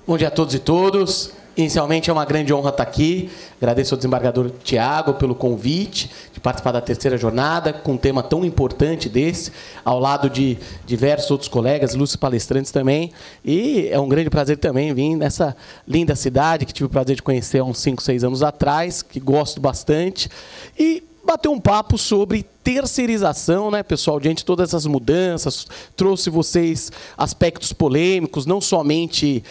Bom dia a todos e todas. Inicialmente é uma grande honra estar aqui. Agradeço ao desembargador Tiago pelo convite de participar da terceira jornada com um tema tão importante desse, ao lado de diversos outros colegas, ilustres palestrantes também. E é um grande prazer também vir nessa linda cidade que tive o prazer de conhecer há uns 5, 6 anos atrás, que gosto bastante. E bater um papo sobre terceirização, né, pessoal? Diante de todas essas mudanças, trouxe vocês aspectos polêmicos, não somente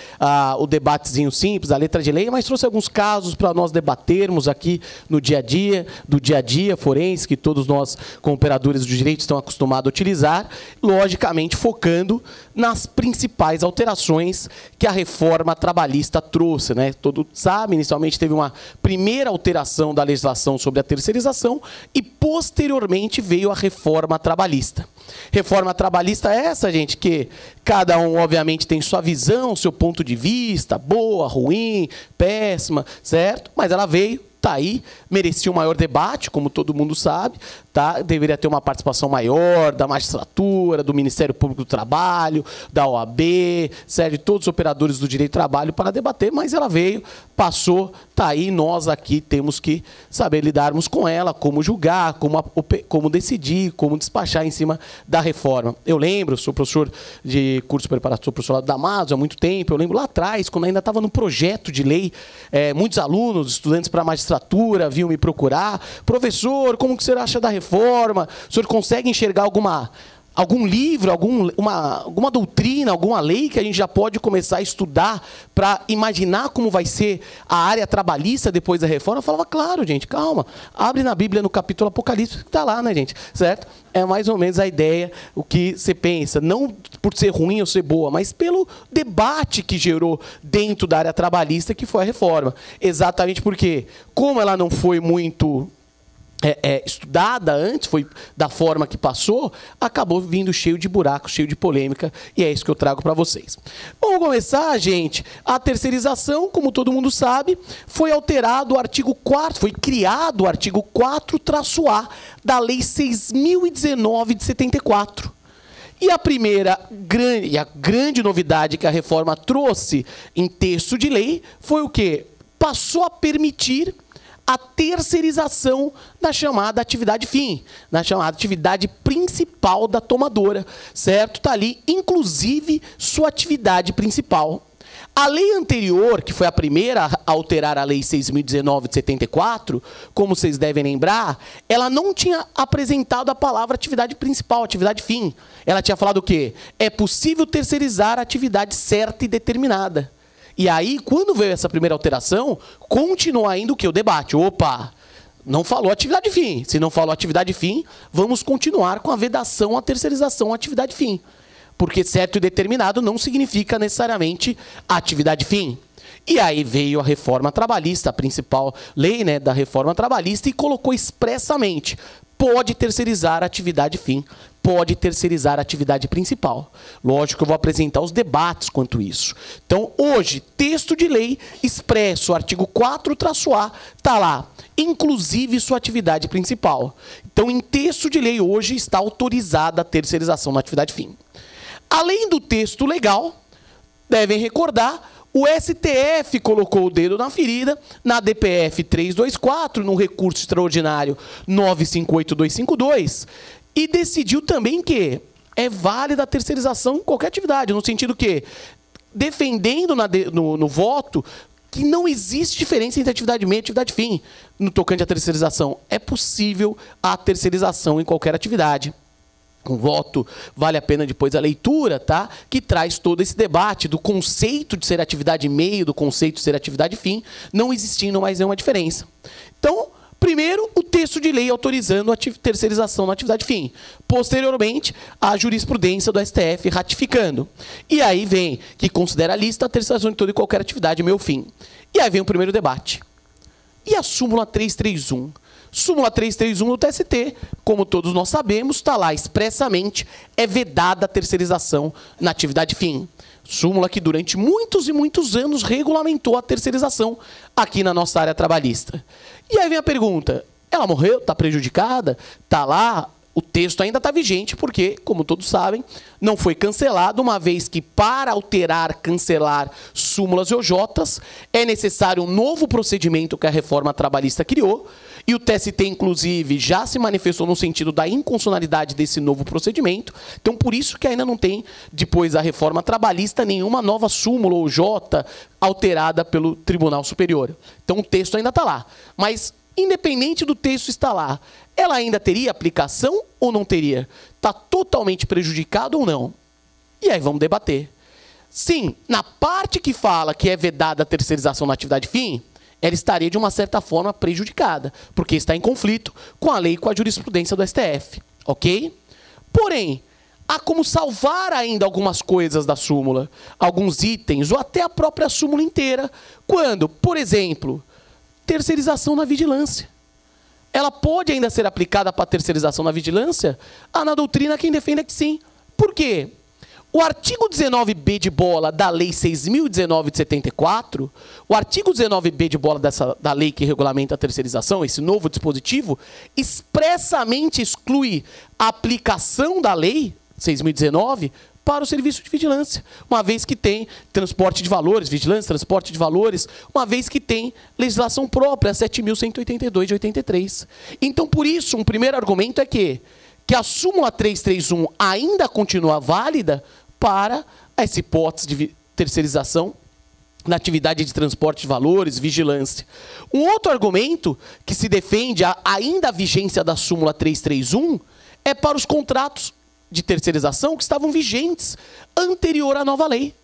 o debatezinho simples, a letra de lei, mas trouxe alguns casos para nós debatermos aqui no dia a dia, do dia a dia forense, que todos nós, como operadores do direito, estão acostumados a utilizar, logicamente focando nas principais alterações que a reforma trabalhista trouxe, né? Todos sabem, inicialmente teve uma primeira alteração da legislação sobre a terceirização e, posteriormente, veio a reforma trabalhista. Reforma trabalhista é essa, gente, que cada um, obviamente, tem sua visão, seu ponto de vista, boa, ruim, péssima, certo? Mas ela veio, está aí, merecia um maior debate, como todo mundo sabe, tá? Deveria ter uma participação maior da magistratura, do Ministério Público do Trabalho, da OAB, certo? De todos os operadores do direito do trabalho para debater, mas ela veio, passou, está aí, nós aqui temos que saber lidarmos com ela, como julgar, como decidir, como despachar em cima da reforma. Eu lembro, sou professor de curso preparatório, sou professor lá do Damaso há muito tempo, eu lembro lá atrás, quando ainda estava no projeto de lei, muitos alunos, estudantes para a magistratura, vinham me procurar, professor, como que o senhor acha da reforma? O senhor consegue enxergar algum livro, alguma doutrina, alguma lei que a gente já pode começar a estudar para imaginar como vai ser a área trabalhista depois da reforma? Eu falava, claro, gente, calma. Abre na Bíblia, no capítulo Apocalipse, que está lá, né, gente? Certo? É mais ou menos a ideia, o que você pensa. Não por ser ruim ou ser boa, mas pelo debate que gerou dentro da área trabalhista, que foi a reforma. Exatamente porque, como ela não foi muito estudada antes, foi da forma que passou, acabou vindo cheio de buracos, cheio de polêmica, e é isso que eu trago para vocês. Vamos começar, gente. A terceirização, como todo mundo sabe, foi alterado o artigo 4º, foi criado o artigo 4-A da Lei 6.019 de 74. E a primeira grande novidade que a reforma trouxe em texto de lei foi o quê? Passou a permitir a terceirização da chamada atividade fim, na chamada atividade principal da tomadora, certo? Está ali, inclusive, sua atividade principal. A lei anterior, que foi a primeira a alterar a Lei 6.019 de 74, como vocês devem lembrar, ela não tinha apresentado a palavra atividade principal, atividade fim. Ela tinha falado o quê? É possível terceirizar a atividade certa e determinada. E aí, quando veio essa primeira alteração, continuou ainda o que? O debate. Opa, não falou atividade fim. Se não falou atividade fim, vamos continuar com a vedação à terceirização à atividade fim. Porque certo e determinado não significa necessariamente atividade fim. E aí veio a reforma trabalhista, a principal lei, né, da reforma trabalhista, e colocou expressamente: pode terceirizar a atividade fim, pode terceirizar a atividade principal. Lógico que eu vou apresentar os debates quanto isso. Então, hoje, texto de lei expresso, artigo 4-A, está lá, inclusive sua atividade principal. Então, em texto de lei, hoje está autorizada a terceirização na atividade fim. Além do texto legal, devem recordar, o STF colocou o dedo na ferida, na DPF 324, no recurso extraordinário 958252, e decidiu também que é válida a terceirização em qualquer atividade, no sentido que, defendendo no voto, que não existe diferença entre atividade meio e atividade fim no tocante à terceirização. É possível a terceirização em qualquer atividade. Um voto, vale a pena depois a leitura, tá? Que traz todo esse debate do conceito de ser atividade meio, do conceito de ser atividade fim, não existindo mais nenhuma diferença. Então, primeiro, o texto de lei autorizando a terceirização na atividade fim. Posteriormente, a jurisprudência do STF ratificando. E aí vem que considera lista a terceirização de toda e qualquer atividade meio fim. E aí vem o primeiro debate. E a súmula 331? Súmula 331 do TST, como todos nós sabemos, está lá expressamente, é vedada a terceirização na atividade fim. Súmula que durante muitos e muitos anos regulamentou a terceirização aqui na nossa área trabalhista. E aí vem a pergunta, ela morreu, está prejudicada, está lá, O texto ainda está vigente porque, como todos sabem, não foi cancelado, uma vez que para alterar, cancelar súmulas e OJs, é necessário um novo procedimento que a reforma trabalhista criou, e o TST, inclusive, já se manifestou no sentido da inconstitucionalidade desse novo procedimento. Então, por isso que ainda não tem, depois da reforma trabalhista, nenhuma nova súmula ou OJ alterada pelo Tribunal Superior. Então, o texto ainda está lá. Mas, independente do texto estar lá, ela ainda teria aplicação ou não teria? Está totalmente prejudicado ou não? E aí vamos debater. Sim, na parte que fala que é vedada a terceirização na atividade fim, ela estaria de uma certa forma prejudicada, porque está em conflito com a lei e com a jurisprudência do STF, ok? Porém, há como salvar ainda algumas coisas da súmula, alguns itens, ou até a própria súmula inteira, quando, por exemplo, terceirização na vigilância. Ela pode ainda ser aplicada para terceirização na vigilância? Há na doutrina quem defenda que sim. Por quê? O artigo 19b de bola da Lei 6.019 de 74, o artigo 19b de bola da lei que regulamenta a terceirização, esse novo dispositivo, expressamente exclui a aplicação da Lei 6.019 para o serviço de vigilância, uma vez que tem transporte de valores, vigilância, transporte de valores, uma vez que tem legislação própria, 7.182 de 83. Então, por isso, um primeiro argumento é que a súmula 331 ainda continua válida para essa hipótese de terceirização na atividade de transporte de valores, vigilância. Um outro argumento que se defende ainda a vigência da súmula 331 é para os contratos de terceirização que estavam vigentes anterior à nova lei.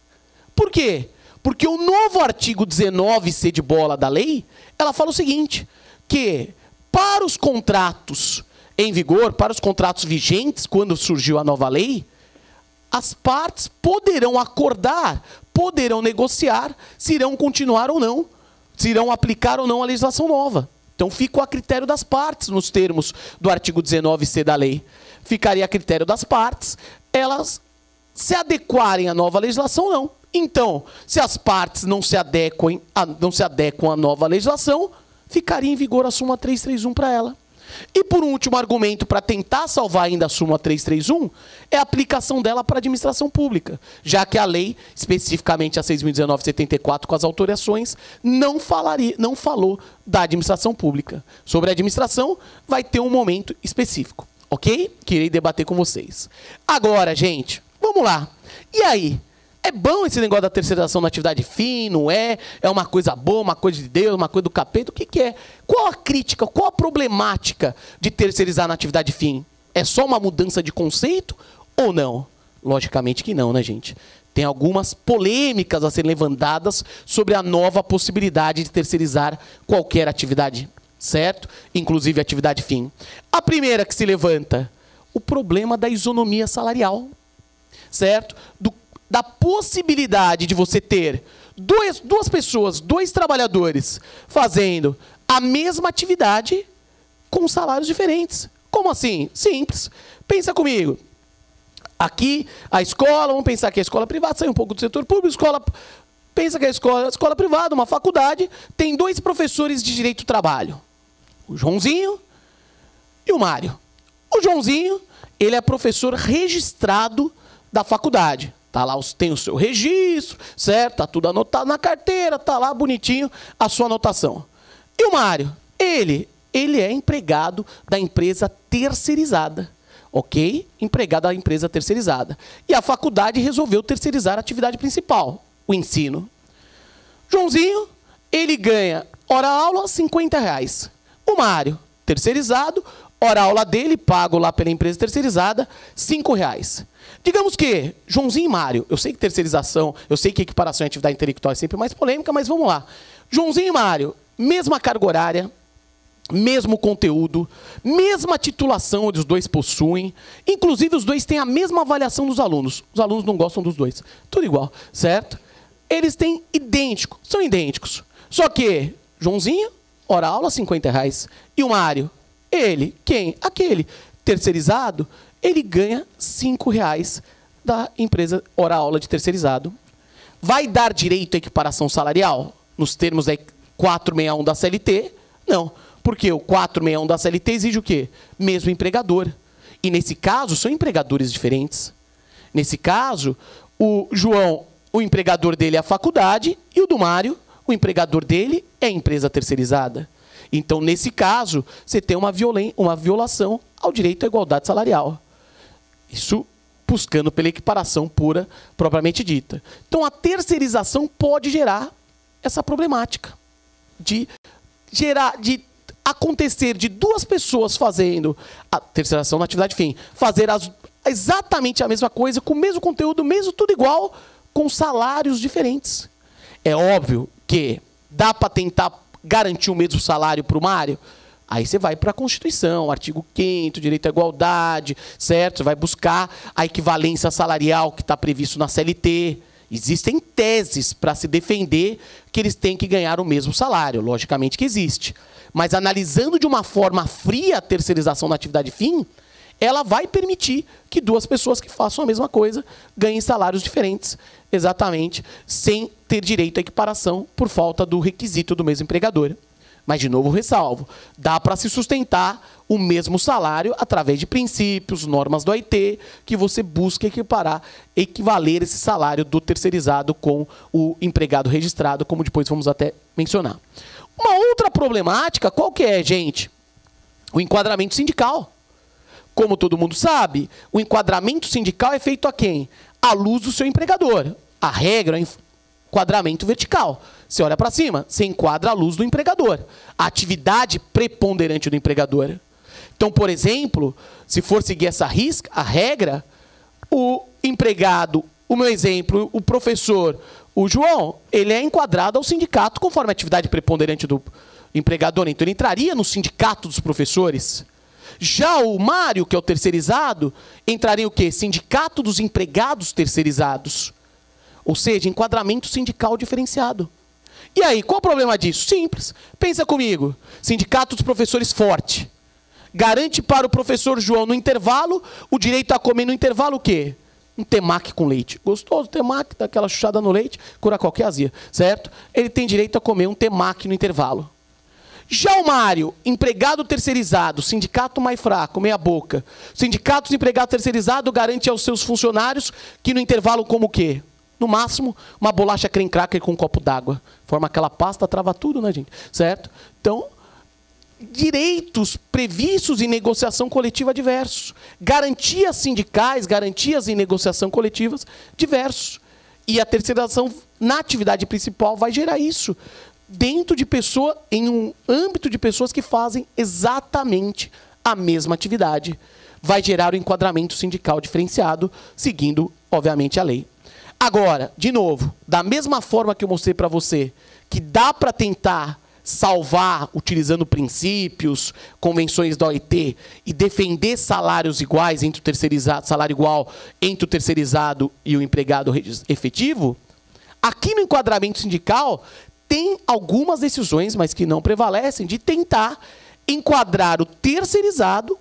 Por quê? Porque o novo artigo 19c de bola da lei, ela fala o seguinte, que para os contratos em vigor, para os contratos vigentes, quando surgiu a nova lei, as partes poderão acordar, poderão negociar se irão continuar ou não, se irão aplicar ou não a legislação nova. Então fica a critério das partes nos termos do artigo 19c da lei. Ficaria a critério das partes, elas se adequarem à nova legislação ou não. Então, se as partes não se adequam à nova legislação, ficaria em vigor a súmula 331 para ela. E por último argumento para tentar salvar ainda a súmula 331 é a aplicação dela para a administração pública, já que a lei, especificamente a 6.019 de 74 com as alterações, não falou da administração pública. Sobre a administração vai ter um momento específico. Ok? Que irei debater com vocês. Agora, gente, vamos lá. E aí? É bom esse negócio da terceirização na atividade fim, não é? É uma coisa boa, uma coisa de Deus, uma coisa do capeta? O que que é? Qual a crítica, qual a problemática de terceirizar na atividade fim? É só uma mudança de conceito ou não? Logicamente que não, né, gente? Tem algumas polêmicas a serem levantadas sobre a nova possibilidade de terceirizar qualquer atividade, certo? Inclusive atividade fim. A primeira que se levanta, o problema da isonomia salarial, certo? Da possibilidade de você ter duas pessoas, dois trabalhadores, fazendo a mesma atividade com salários diferentes. Como assim? Simples. Pensa comigo. Aqui, a escola, vamos pensar que a escola privada, sai um pouco do setor público, pensa que a escola privada, uma faculdade, tem dois professores de direito do trabalho. O Joãozinho e o Mário. O Joãozinho, ele é professor registrado da faculdade. Tá lá, tem o seu registro, certo? Tá tudo anotado na carteira, tá lá bonitinho a sua anotação. E o Mário? Ele é empregado da empresa terceirizada, ok? Empregado da empresa terceirizada. E a faculdade resolveu terceirizar a atividade principal, o ensino. Joãozinho, ele ganha hora-aula R$50. O Mário, terceirizado, hora-aula dele, pago lá pela empresa terceirizada, R$5. Digamos que Joãozinho e Mário, eu sei que terceirização, eu sei que equiparação e atividade intelectual é sempre mais polêmica, mas vamos lá. Joãozinho e Mário, mesma carga horária, mesmo conteúdo, mesma titulação os dois possuem, inclusive os dois têm a mesma avaliação dos alunos. Os alunos não gostam dos dois, tudo igual, certo? Eles têm são idênticos. Só que Joãozinho, hora-aula, R$50. E o Mário, ele, quem? Aquele terceirizado, ele ganha R$5 da empresa hora-aula de terceirizado. Vai dar direito à equiparação salarial nos termos da 461 da CLT? Não, porque o 461 da CLT exige o quê? Mesmo empregador. E nesse caso, são empregadores diferentes. Nesse caso, o João, o empregador dele é a faculdade, e o do Mário, o empregador dele é a empresa terceirizada. Então, nesse caso, você tem uma violação ao direito à igualdade salarial. Isso buscando pela equiparação pura, propriamente dita. Então, a terceirização pode gerar essa problemática de acontecer de duas pessoas fazendo a terceirização na atividade fim, fazer exatamente a mesma coisa, com o mesmo conteúdo, mesmo tudo igual, com salários diferentes. É óbvio que dá para tentar garantir o mesmo salário para o Mário? Aí você vai para a Constituição, artigo 5º, direito à igualdade, certo? Você vai buscar a equivalência salarial que está previsto na CLT. Existem teses para se defender que eles têm que ganhar o mesmo salário. Logicamente que existe. Mas analisando de uma forma fria a terceirização na atividade fim, ela vai permitir que duas pessoas que façam a mesma coisa ganhem salários diferentes, exatamente, sem ter direito à equiparação por falta do requisito do mesmo empregador. Mas, de novo, ressalvo, dá para se sustentar o mesmo salário através de princípios, normas do AIT, que você busca equivaler esse salário do terceirizado com o empregado registrado, como depois vamos até mencionar. Uma outra problemática, qual que é, gente? O enquadramento sindical. Como todo mundo sabe, o enquadramento sindical é feito a quem? À luz do seu empregador. A regra é enquadramento vertical. Você olha para cima, você enquadra a luz do empregador. A atividade preponderante do empregador. Então, por exemplo, se for seguir essa regra, o empregado, o meu exemplo, o professor, o João, ele é enquadrado ao sindicato conforme a atividade preponderante do empregador. Então, ele entraria no sindicato dos professores. Já o Mário, que é o terceirizado, entraria o quê? Sindicato dos empregados terceirizados. Ou seja, enquadramento sindical diferenciado. E aí, qual o problema disso? Simples. Pensa comigo. Sindicato dos professores forte. Garante para o professor João, no intervalo, o direito a comer no intervalo o quê? Um temaki com leite. Gostoso, temaki, dá aquela chuchada no leite, cura qualquer azia, certo? Ele tem direito a comer um temaki no intervalo. Já o Mário, empregado terceirizado, sindicato mais fraco, meia boca. Sindicato dos empregados terceirizados garante aos seus funcionários que no intervalo como o quê? No máximo, uma bolacha creme cracker com um copo d'água. Forma aquela pasta, trava tudo, né, gente? Certo? Então, direitos previstos em negociação coletiva diversos. Garantias sindicais, garantias em negociação coletivas diversos. E a terceirização na atividade principal vai gerar isso. Dentro de pessoa, em um âmbito de pessoas que fazem exatamente a mesma atividade. Vai gerar o enquadramento sindical diferenciado, seguindo, obviamente, a lei. Agora, de novo, da mesma forma que eu mostrei para você, que dá para tentar salvar, utilizando princípios, convenções da OIT, e defender salários iguais entre o terceirizado, salário igual entre o terceirizado e o empregado efetivo, aqui no enquadramento sindical tem algumas decisões, mas que não prevalecem, de tentar enquadrar o terceirizado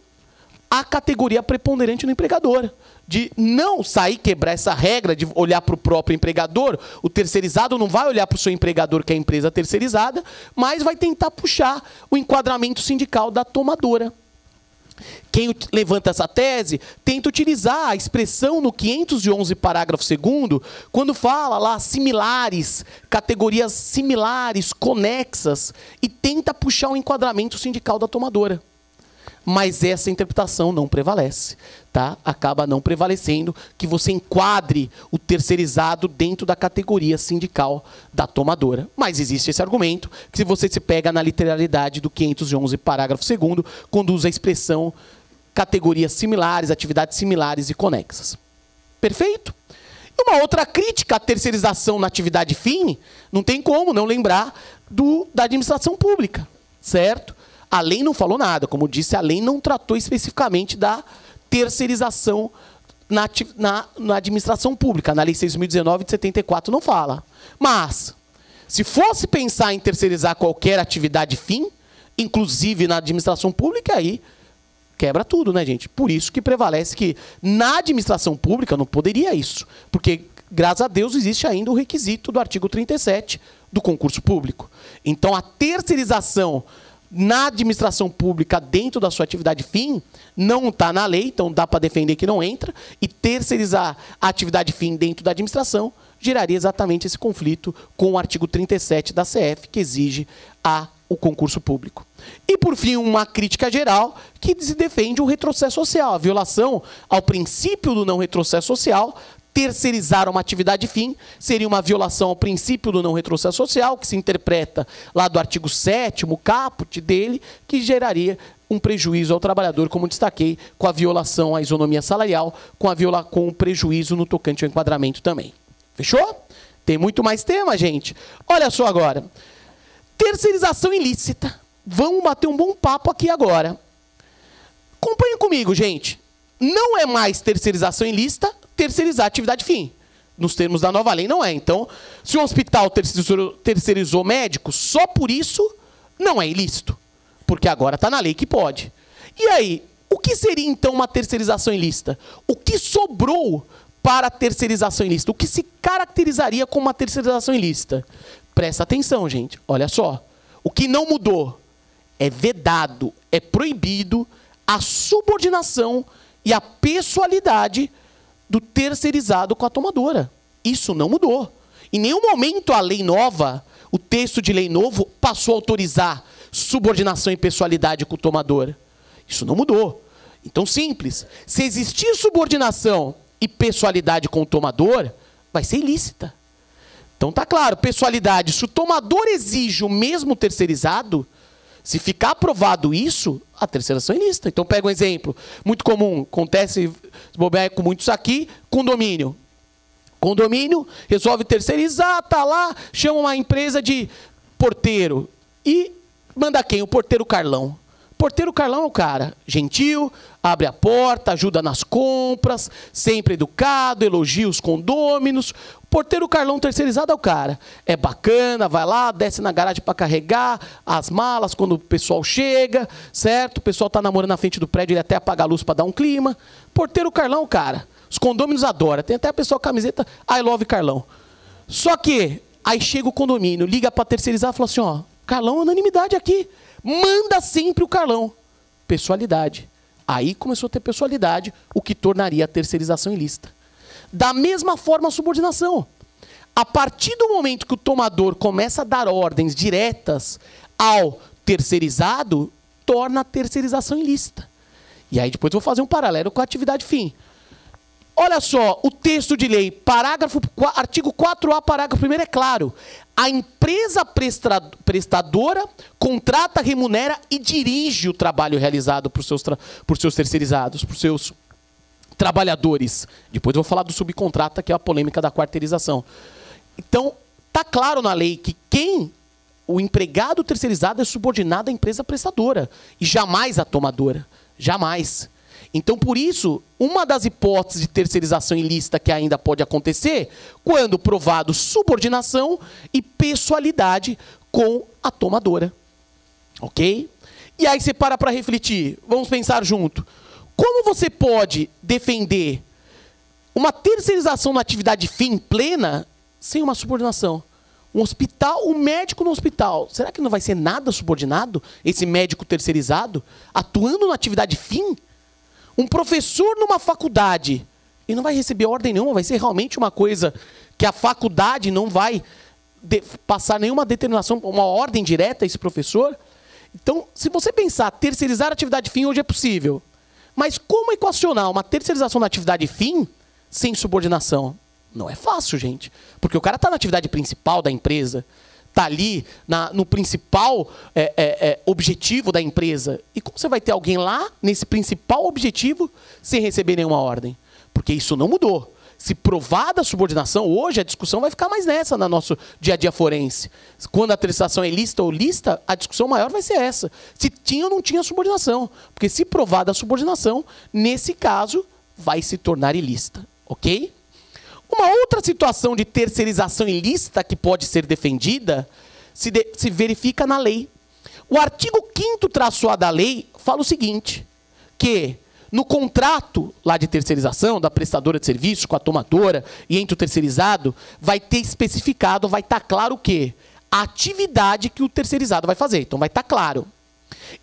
à categoria preponderante do empregador. De não sair, quebrar essa regra de olhar para o próprio empregador. O terceirizado não vai olhar para o seu empregador, que é a empresa terceirizada, mas vai tentar puxar o enquadramento sindical da tomadora. Quem levanta essa tese tenta utilizar a expressão no 511, parágrafo 2º, quando fala lá similares, categorias similares, conexas, e tenta puxar o enquadramento sindical da tomadora. Mas essa interpretação não prevalece, tá? Acaba não prevalecendo que você enquadre o terceirizado dentro da categoria sindical da tomadora. Mas existe esse argumento, que se você se pega na literalidade do 511, parágrafo 2º, conduz a expressão categorias similares, atividades similares e conexas. Perfeito? E uma outra crítica à terceirização na atividade fim, não tem como não lembrar da administração pública, certo? A lei não falou nada, como disse, a lei não tratou especificamente da terceirização na administração pública. Na Lei 6.019 de 74 não fala. Mas, se fosse pensar em terceirizar qualquer atividade fim, inclusive na administração pública, aí quebra tudo, né, gente? Por isso que prevalece que na administração pública não poderia isso. Porque, graças a Deus, existe ainda o requisito do artigo 37 do concurso público. Então, a terceirização na administração pública dentro da sua atividade fim, não está na lei, então dá para defender que não entra, e terceirizar a atividade fim dentro da administração geraria exatamente esse conflito com o artigo 37 da CF, que exige o concurso público. E, por fim, uma crítica geral que se defende o retrocesso social, a violação ao princípio do não retrocesso social. Terceirizar uma atividade fim seria uma violação ao princípio do não retrocesso social, que se interpreta lá do artigo 7º, caput dele, que geraria um prejuízo ao trabalhador, como destaquei, com a violação à isonomia salarial, com o prejuízo no tocante ao enquadramento também. Fechou? Tem muito mais tema, gente. Olha só agora. Terceirização ilícita. Vamos bater um bom papo aqui agora. Acompanhem comigo, gente. Não é mais terceirização ilícita terceirizar a atividade fim. Nos termos da nova lei, não é. Então, se um hospital terceirizou médico, só por isso não é ilícito. Porque agora está na lei que pode. E aí, o que seria então uma terceirização ilícita? O que sobrou para a terceirização ilícita? O que se caracterizaria como uma terceirização ilícita? Presta atenção, gente. Olha só. O que não mudou é vedado, é proibido a subordinação e a pessoalidade do terceirizado com a tomadora. Isso não mudou. Em nenhum momento a lei nova, o texto de lei novo, passou a autorizar subordinação e pessoalidade com o tomador. Isso não mudou. Então, simples. Se existir subordinação e pessoalidade com o tomador, vai ser ilícita. Então, tá claro. Pessoalidade, se o tomador exige o mesmo terceirizado, se ficar aprovado isso, a terceirização é ilícita. Então, pega um exemplo muito comum, acontece com muitos aqui, condomínio. Condomínio resolve terceirizar, tá lá, chama uma empresa de porteiro e manda quem? O porteiro Carlão. O porteiro Carlão é o cara gentil, abre a porta, ajuda nas compras, sempre educado, elogia os condôminos. O porteiro Carlão terceirizado é o cara. É bacana, vai lá, desce na garagem para carregar as malas quando o pessoal chega, certo? O pessoal tá namorando na frente do prédio, ele até apaga a luz para dar um clima. Porteiro Carlão, cara. Os condôminos adoram. Tem até a pessoa com camiseta I love Carlão. Só que aí chega o condomínio, liga para terceirizar e fala assim, ó, Carlão é unanimidade aqui. Manda sempre o Carlão. Pessoalidade. Aí começou a ter pessoalidade, o que tornaria a terceirização ilícita. Da mesma forma a subordinação. A partir do momento que o tomador começa a dar ordens diretas ao terceirizado, torna a terceirização ilícita. E aí depois eu vou fazer um paralelo com a atividade fim. Olha só, o texto de lei, artigo 4A, parágrafo 1º é claro. A empresa prestadora contrata, remunera e dirige o trabalho realizado por seus terceirizados, por seus trabalhadores. Depois eu vou falar do subcontrata, que é a polêmica da quarteirização. Então, está claro na lei que o empregado terceirizado é subordinado à empresa prestadora e jamais à tomadora. Jamais. Então, por isso, uma das hipóteses de terceirização ilícita que ainda pode acontecer, quando provado subordinação e pessoalidade com a tomadora. Ok? E aí você para refletir. Vamos pensar junto. Como você pode defender uma terceirização na atividade fim plena sem uma subordinação? Um hospital, um médico no hospital, será que não vai ser nada subordinado, esse médico terceirizado, atuando na atividade fim? Um professor numa faculdade, e não vai receber ordem nenhuma, vai ser realmente uma coisa que a faculdade não vai passar nenhuma determinação, uma ordem direta a esse professor. Então, se você pensar, terceirizar a atividade fim hoje é possível. Mas como equacionar uma terceirização na atividade fim sem subordinação? Não é fácil, gente. Porque o cara está na atividade principal da empresa, está ali no principal objetivo da empresa. E como você vai ter alguém lá, nesse principal objetivo, sem receber nenhuma ordem? Porque isso não mudou. Se provada a subordinação, hoje a discussão vai ficar mais nessa no nosso dia a dia forense. Quando a terceirização é lícita ou lícita, a discussão maior vai ser essa. Se tinha ou não tinha subordinação. Porque se provada a subordinação, nesse caso, vai se tornar ilícita. Ok? Uma outra situação de terceirização ilícita que pode ser defendida se verifica na lei. O artigo 5º-A da lei fala o seguinte, que no contrato lá de terceirização, da prestadora de serviço com a tomadora e entre o terceirizado, vai ter especificado, vai estar claro o quê? A atividade que o terceirizado vai fazer. Então vai estar claro.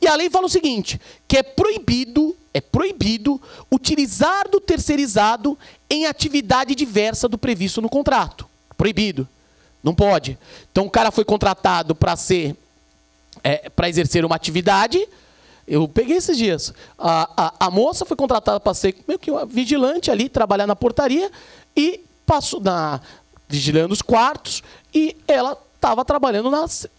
E a lei fala o seguinte, que é proibido utilizar do terceirizado em atividade diversa do previsto no contrato. Proibido. Não pode. Então o cara foi contratado para exercer uma atividade. Eu peguei esses dias. A moça foi contratada para ser meio que uma vigilante ali, trabalhar na portaria, e passou vigilando os quartos, e ela estava trabalhando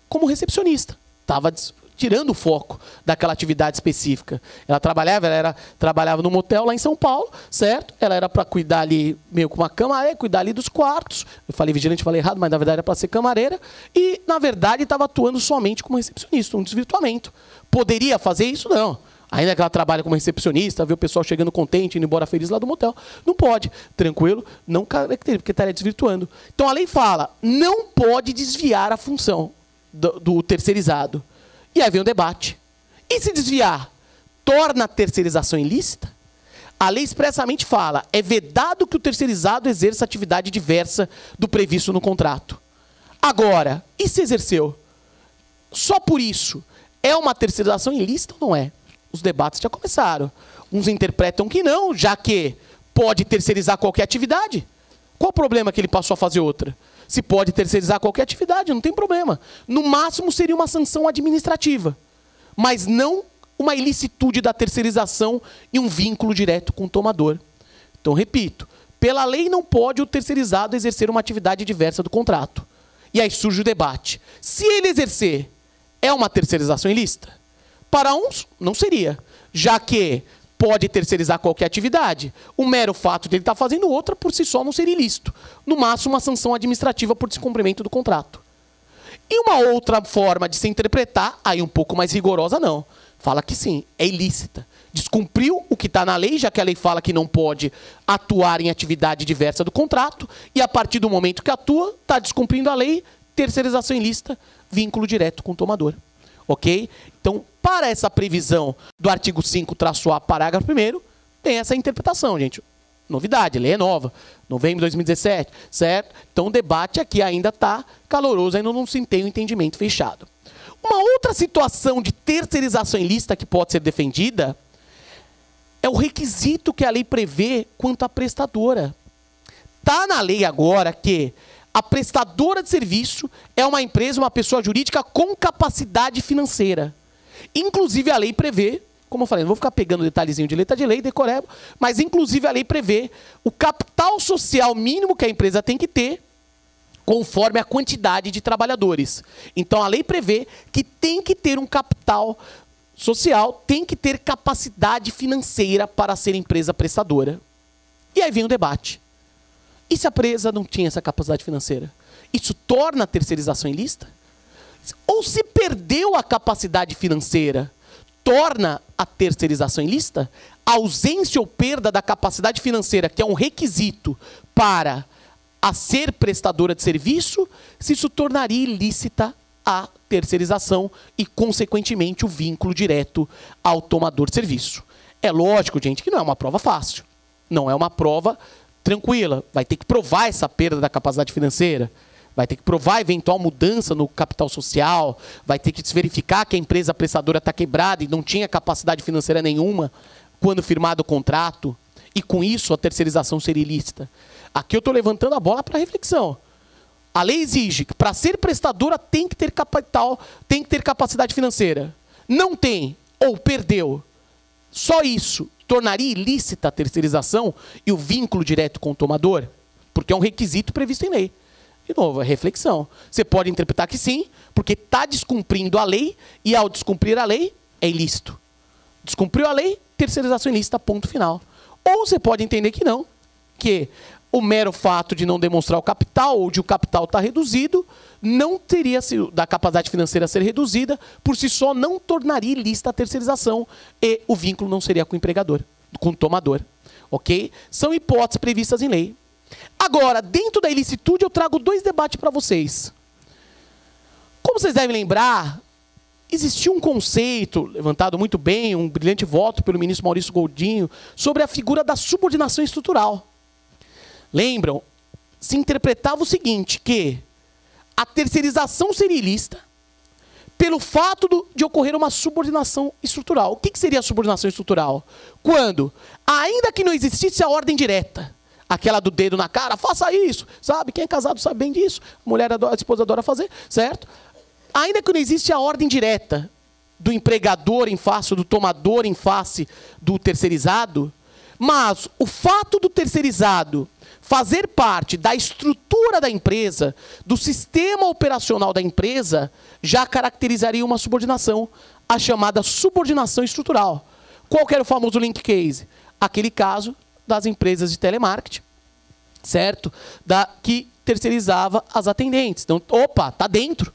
como recepcionista. Estava tirando o foco daquela atividade específica. Ela trabalhava num motel lá em São Paulo, certo? Ela era para cuidar ali, meio com uma camareira, cuidar ali dos quartos. Eu falei vigilante, falei errado, mas na verdade era para ser camareira. E, na verdade, estava atuando somente como recepcionista, um desvirtuamento. Poderia fazer isso? Não. Ainda que ela trabalha como recepcionista, vê o pessoal chegando contente, indo embora feliz lá do motel. Não pode. Tranquilo, não caracteriza, porque estaria desvirtuando. Então a lei fala, não pode desviar a função do terceirizado. E aí vem o debate. E se desviar, torna a terceirização ilícita? A lei expressamente fala, é vedado que o terceirizado exerça atividade diversa do previsto no contrato. Agora, e se exerceu? Só por isso, é uma terceirização ilícita ou não é? Os debates já começaram. Uns interpretam que não, já que pode terceirizar qualquer atividade. Qual o problema que ele passou a fazer outra? Se pode terceirizar qualquer atividade, não tem problema. No máximo seria uma sanção administrativa, mas não uma ilicitude da terceirização e um vínculo direto com o tomador. Então, repito, pela lei não pode o terceirizado exercer uma atividade diversa do contrato. E aí surge o debate. Se ele exercer, é uma terceirização ilícita? Para uns, não seria, já que pode terceirizar qualquer atividade. O mero fato de ele estar fazendo outra, por si só, não seria ilícito. No máximo, uma sanção administrativa por descumprimento do contrato. E uma outra forma de se interpretar, aí um pouco mais rigorosa, não. Fala que sim, é ilícita. Descumpriu o que está na lei, já que a lei fala que não pode atuar em atividade diversa do contrato, e a partir do momento que atua, está descumprindo a lei, terceirização ilícita, vínculo direto com o tomador. Ok? Então, para essa previsão do artigo 5-A, parágrafo 1º, tem essa interpretação, gente. Novidade, a lei é nova, novembro de 2017, certo? Então, o debate aqui ainda está caloroso, ainda não se tem um entendimento fechado. Uma outra situação de terceirização ilícita que pode ser defendida é o requisito que a lei prevê quanto à prestadora. Está na lei agora que a prestadora de serviço é uma empresa, uma pessoa jurídica com capacidade financeira. Inclusive, a lei prevê, como eu falei, não vou ficar pegando detalhezinho de letra de lei, decorebo, mas inclusive a lei prevê o capital social mínimo que a empresa tem que ter, conforme a quantidade de trabalhadores. Então, a lei prevê que tem que ter um capital social, tem que ter capacidade financeira para ser empresa prestadora. E aí vem o debate. E se a empresa não tinha essa capacidade financeira? Isso torna a terceirização ilícita? Ou se perdeu a capacidade financeira, torna a terceirização ilícita? A ausência ou perda da capacidade financeira, que é um requisito para a ser prestadora de serviço, se isso tornaria ilícita a terceirização e, consequentemente, o vínculo direto ao tomador de serviço. É lógico, gente, que não é uma prova fácil. Não é uma prova tranquila. Vai ter que provar essa perda da capacidade financeira. Vai ter que provar eventual mudança no capital social. Vai ter que verificar que a empresa prestadora está quebrada e não tinha capacidade financeira nenhuma quando firmado o contrato. E, com isso, a terceirização seria ilícita. Aqui eu estou levantando a bola para reflexão. A lei exige que para ser prestadora tem que ter capital, tem que ter capacidade financeira. Não tem ou perdeu. Só isso tornaria ilícita a terceirização e o vínculo direto com o tomador? Porque é um requisito previsto em lei. De novo, é reflexão. Você pode interpretar que sim, porque está descumprindo a lei e ao descumprir a lei é ilícito. Descumpriu a lei, terceirização ilícita, ponto final. Ou você pode entender que não, que o mero fato de não demonstrar o capital ou de o capital estar reduzido não teria, da capacidade financeira ser reduzida, por si só não tornaria ilícita a terceirização e o vínculo não seria com o empregador, com o tomador. Ok? São hipóteses previstas em lei. Agora, dentro da ilicitude, eu trago dois debates para vocês. Como vocês devem lembrar, existiu um conceito, levantado muito bem, um brilhante voto pelo ministro Maurício Goldinho, sobre a figura da subordinação estrutural. Lembram? Se interpretava o seguinte, que a terceirização seria ilícita pelo fato de ocorrer uma subordinação estrutural. O que seria a subordinação estrutural? Quando, ainda que não existisse a ordem direta, aquela do dedo na cara, faça isso, sabe? Quem é casado sabe bem disso. A esposa adora fazer, certo? Ainda que não existe a ordem direta do empregador em face, do tomador em face do terceirizado, mas o fato do terceirizado fazer parte da estrutura da empresa, do sistema operacional da empresa, já caracterizaria uma subordinação, a chamada subordinação estrutural. Qual que era o famoso link case? Aquele caso das empresas de telemarketing, certo? Que terceirizava as atendentes. Então, opa, está dentro.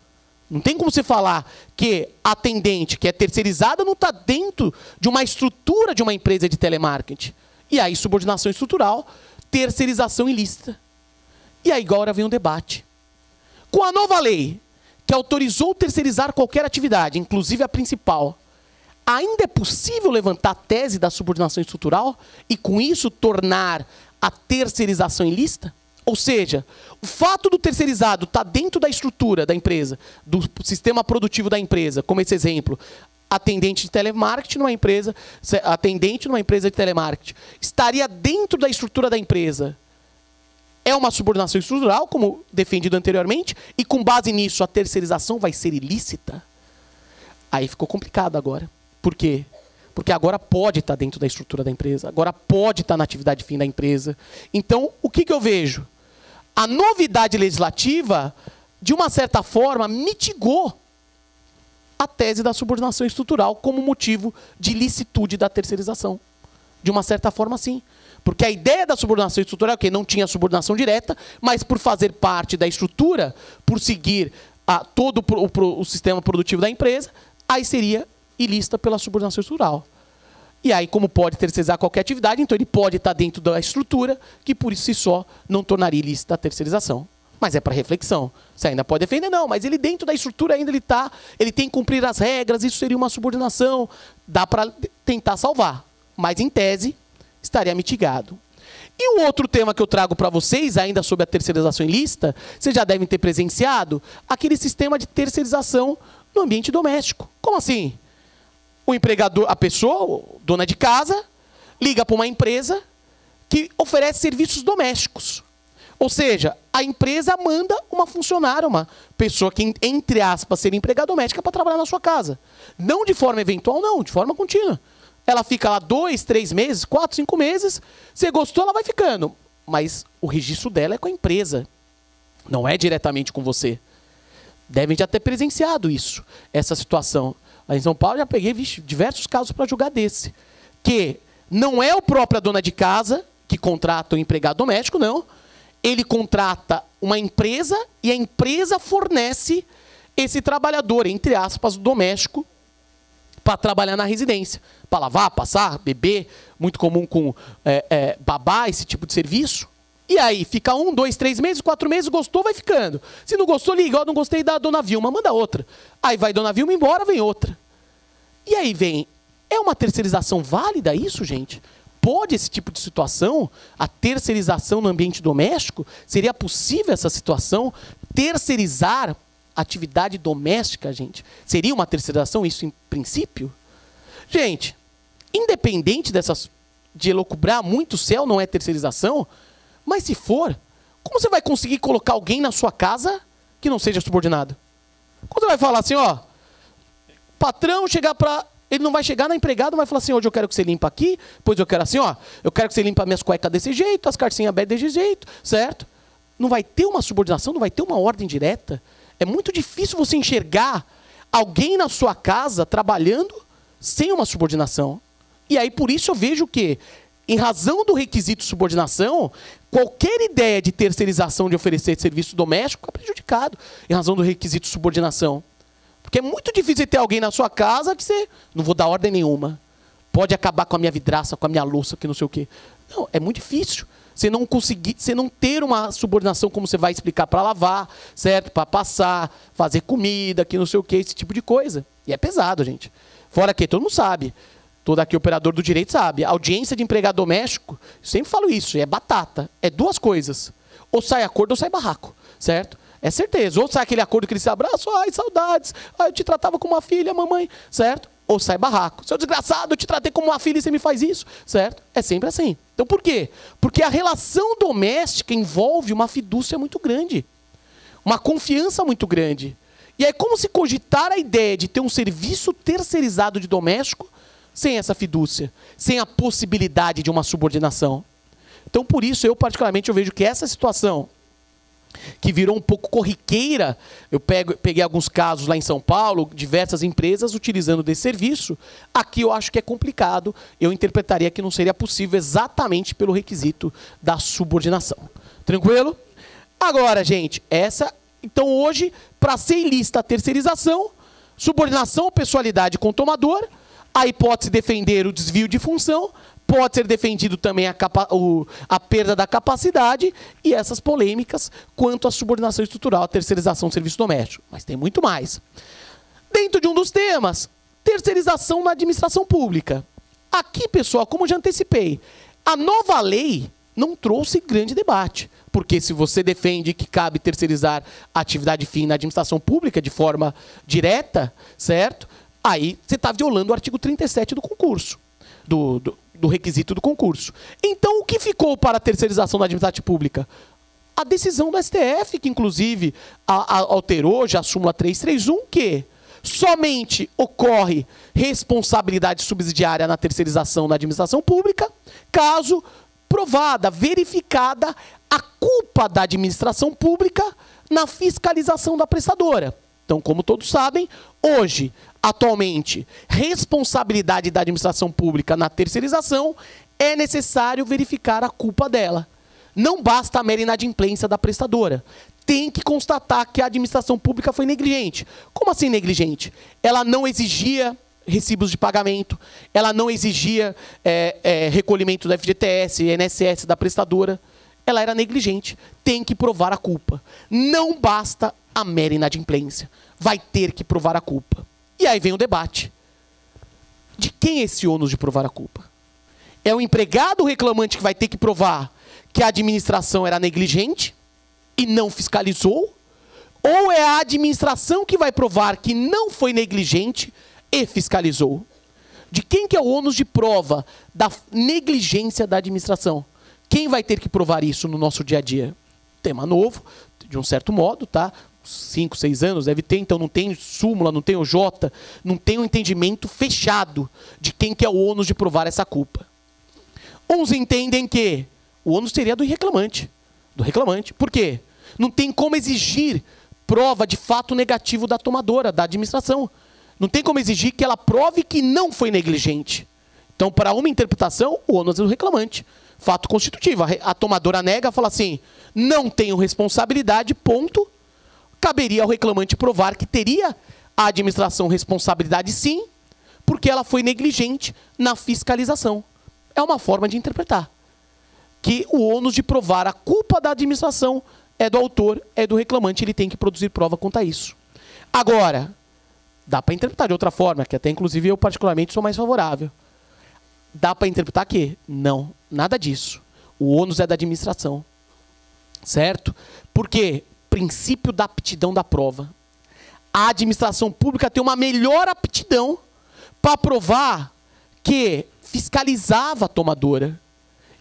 Não tem como você falar que a atendente que é terceirizada não está dentro de uma estrutura de uma empresa de telemarketing. E aí, subordinação estrutural, terceirização ilícita. E aí agora vem um debate. Com a nova lei, que autorizou terceirizar qualquer atividade, inclusive a principal, ainda é possível levantar a tese da subordinação estrutural e, com isso, tornar a terceirização ilícita? Ou seja, o fato do terceirizado estar dentro da estrutura da empresa, do sistema produtivo da empresa, como esse exemplo, atendente de telemarketing numa empresa, atendente numa empresa de telemarketing, estaria dentro da estrutura da empresa. É uma subordinação estrutural, como defendido anteriormente, e com base nisso a terceirização vai ser ilícita? Aí ficou complicado agora. Por quê? Porque agora pode estar dentro da estrutura da empresa, agora pode estar na atividade fim da empresa. Então, o que eu vejo? A novidade legislativa, de uma certa forma, mitigou a tese da subordinação estrutural como motivo de licitude da terceirização. De uma certa forma, sim. Porque a ideia da subordinação estrutural é que não tinha subordinação direta, mas por fazer parte da estrutura, por seguir todo o sistema produtivo da empresa, aí seria ilícita pela subordinação estrutural. E aí, como pode terceirizar qualquer atividade, então ele pode estar dentro da estrutura, que por si só não tornaria ilícita a terceirização. Mas é para reflexão. Você ainda pode defender, não, mas ele dentro da estrutura ainda ele tem que cumprir as regras, isso seria uma subordinação. Dá para tentar salvar, mas em tese estaria mitigado. E um outro tema que eu trago para vocês, ainda sobre a terceirização ilícita, vocês já devem ter presenciado, aquele sistema de terceirização no ambiente doméstico. Como assim? O empregador, a pessoa, dona de casa, liga para uma empresa que oferece serviços domésticos. Ou seja, a empresa manda uma funcionária, uma pessoa que, entre aspas, seria empregada doméstica para trabalhar na sua casa. Não de forma eventual, não, de forma contínua. Ela fica lá 2, 3 meses, 4, 5 meses. Se gostou, ela vai ficando. Mas o registro dela é com a empresa. Não é diretamente com você. Devem já ter presenciado isso, essa situação. Aí em São Paulo já peguei diversos casos para julgar desse. Que não é a própria dona de casa que contrata o empregado doméstico, não. Ele contrata uma empresa e a empresa fornece esse trabalhador, entre aspas, doméstico, para trabalhar na residência. Para lavar, passar, beber, muito comum com babá, esse tipo de serviço. E aí, fica 1, 2, 3 meses, 4 meses, gostou, vai ficando. Se não gostou, liga, ó, não gostei da dona Vilma, manda outra. Aí vai dona Vilma embora, vem outra. E aí vem, é uma terceirização válida isso, gente? Pode esse tipo de situação, a terceirização no ambiente doméstico, seria possível essa situação? Terceirizar atividade doméstica, gente? Seria uma terceirização isso em princípio? Gente, independente de elocubrar muito o céu, não é terceirização, mas se for, como você vai conseguir colocar alguém na sua casa que não seja subordinado? Quando você vai falar assim, ó, patrão chegar para... Ele não vai chegar na empregada, vai falar assim, hoje eu quero que você limpa aqui, depois eu quero assim, ó, eu quero que você limpa minhas cuecas desse jeito, as calcinhas abertas desse jeito, certo? Não vai ter uma subordinação, não vai ter uma ordem direta. É muito difícil você enxergar alguém na sua casa trabalhando sem uma subordinação. E aí, por isso eu vejo que, em razão do requisito subordinação, qualquer ideia de terceirização de oferecer serviço doméstico é prejudicado, em razão do requisito subordinação. Porque é muito difícil ter alguém na sua casa que você... Não vou dar ordem nenhuma. Pode acabar com a minha vidraça, com a minha louça, que não sei o quê. Não, é muito difícil. Você não conseguir, você não ter uma subordinação como você vai explicar para lavar, certo? Para passar, fazer comida, que não sei o quê, esse tipo de coisa. E é pesado, gente. Fora que todo mundo sabe. Todo aqui operador do direito sabe. A audiência de empregado doméstico, eu sempre falo isso, é batata. É duas coisas. Ou sai acordo ou sai barraco, certo? É certeza. Ou sai aquele acordo que eles se abraçam, ai, saudades, ai, eu te tratava como uma filha, mamãe, certo? Ou sai barraco. Seu desgraçado, eu te tratei como uma filha e você me faz isso, certo? É sempre assim. Então por quê? Porque a relação doméstica envolve uma fidúcia muito grande, uma confiança muito grande. E aí como se cogitar a ideia de ter um serviço terceirizado de doméstico sem essa fidúcia, sem a possibilidade de uma subordinação? Então por isso eu particularmente eu vejo que essa situação que virou um pouco corriqueira, eu peguei alguns casos lá em São Paulo, diversas empresas utilizando desse serviço, aqui eu acho que é complicado, eu interpretaria que não seria possível exatamente pelo requisito da subordinação. Tranquilo? Agora, gente, então hoje, para ser ilícita a terceirização, subordinação ou pessoalidade com o tomador, aí pode-se defender o desvio de função, pode ser defendido também a perda da capacidade e essas polêmicas quanto à subordinação estrutural, a terceirização do serviço doméstico. Mas tem muito mais. Dentro de um dos temas, terceirização na administração pública. Aqui, pessoal, como eu já antecipei, a nova lei não trouxe grande debate. Porque se você defende que cabe terceirizar a atividade fim na administração pública de forma direta, certo? Aí você está violando o artigo 37 do concurso, do requisito do concurso. Então, o que ficou para a terceirização da administração pública? A decisão do STF, que inclusive alterou já a súmula 331, que somente ocorre responsabilidade subsidiária na terceirização da administração pública, caso provada, verificada a culpa da administração pública na fiscalização da prestadora. Então, como todos sabem, hoje, atualmente, responsabilidade da administração pública na terceirização, é necessário verificar a culpa dela. Não basta a mera inadimplência da prestadora. Tem que constatar que a administração pública foi negligente. Como assim negligente? Ela não exigia recibos de pagamento, ela não exigia recolhimento do FGTS, INSS da prestadora. Ela era negligente. Tem que provar a culpa. Não basta a mera inadimplência. Vai ter que provar a culpa. E aí vem o debate. De quem é esse ônus de provar a culpa? É o empregado reclamante que vai ter que provar que a administração era negligente e não fiscalizou? Ou é a administração que vai provar que não foi negligente e fiscalizou? De quem que é o ônus de prova da negligência da administração? Quem vai ter que provar isso no nosso dia a dia? Tema novo, de um certo modo, tá? 5, 6 anos deve ter, então não tem súmula, não tem OJ, não tem um entendimento fechado de quem que é o ônus de provar essa culpa. Uns entendem que o ônus seria do reclamante. Por quê? Não tem como exigir prova de fato negativo da tomadora, da administração. Não tem como exigir que ela prove que não foi negligente. Então, para uma interpretação, o ônus é do reclamante. Fato constitutivo. A tomadora nega, fala assim, não tenho responsabilidade, ponto. Caberia ao reclamante provar que teria a administração responsabilidade sim, porque ela foi negligente na fiscalização. É uma forma de interpretar. Que o ônus de provar a culpa da administração é do autor, é do reclamante, ele tem que produzir prova quanto a isso. Agora, dá para interpretar de outra forma, que até inclusive eu particularmente sou mais favorável. Dá para interpretar que? Não, nada disso. O ônus é da administração. Certo? Por quê? Princípio da aptidão da prova. A administração pública tem uma melhor aptidão para provar que fiscalizava a tomadora.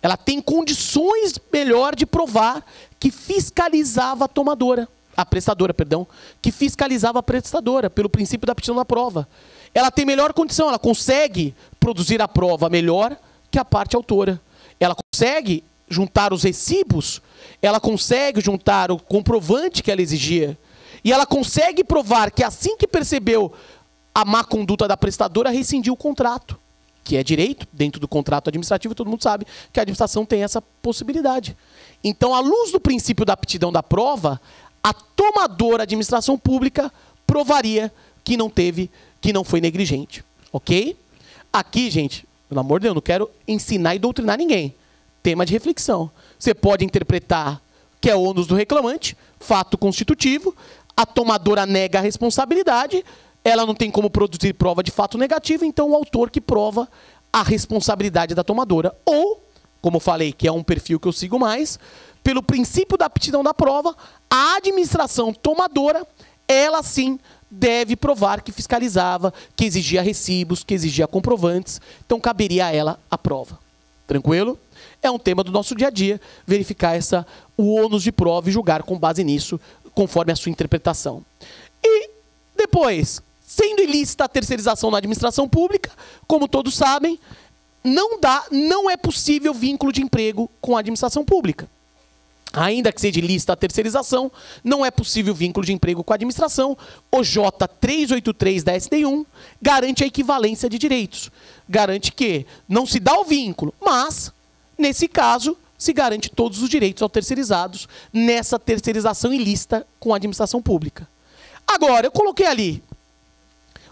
Ela tem condições melhor de provar que fiscalizava a tomadora, a prestadora, perdão, que fiscalizava a prestadora, pelo princípio da aptidão da prova. Ela tem melhor condição, ela consegue produzir a prova melhor que a parte autora. Ela consegue juntar os recibos, ela consegue juntar o comprovante que ela exigia. E ela consegue provar que assim que percebeu a má conduta da prestadora, rescindiu o contrato. Que é direito, dentro do contrato administrativo, todo mundo sabe que a administração tem essa possibilidade. Então, à luz do princípio da aptidão da prova, a tomadora administração pública provaria que não foi negligente. Ok? Aqui, gente, pelo amor de Deus, não quero ensinar e doutrinar ninguém. Tema de reflexão. Você pode interpretar que é ônus do reclamante, fato constitutivo, a tomadora nega a responsabilidade, ela não tem como produzir prova de fato negativo, então o autor que prova a responsabilidade da tomadora. Ou como falei, que é um perfil que eu sigo mais, pelo princípio da aptidão da prova, a administração tomadora, ela sim deve provar que fiscalizava, que exigia recibos, que exigia comprovantes. Então, caberia a ela a prova. Tranquilo? É um tema do nosso dia a dia, verificar o ônus de prova e julgar com base nisso, conforme a sua interpretação. E depois, sendo ilícita a terceirização na administração pública, como todos sabem, não é possível vínculo de emprego com a administração pública. Ainda que seja ilícita a terceirização, não é possível vínculo de emprego com a administração. O J383 da SDI1 garante a equivalência de direitos. Garante que não se dá o vínculo, mas, nesse caso, se garante todos os direitos aos terceirizados nessa terceirização ilícita com a administração pública. Agora, eu coloquei ali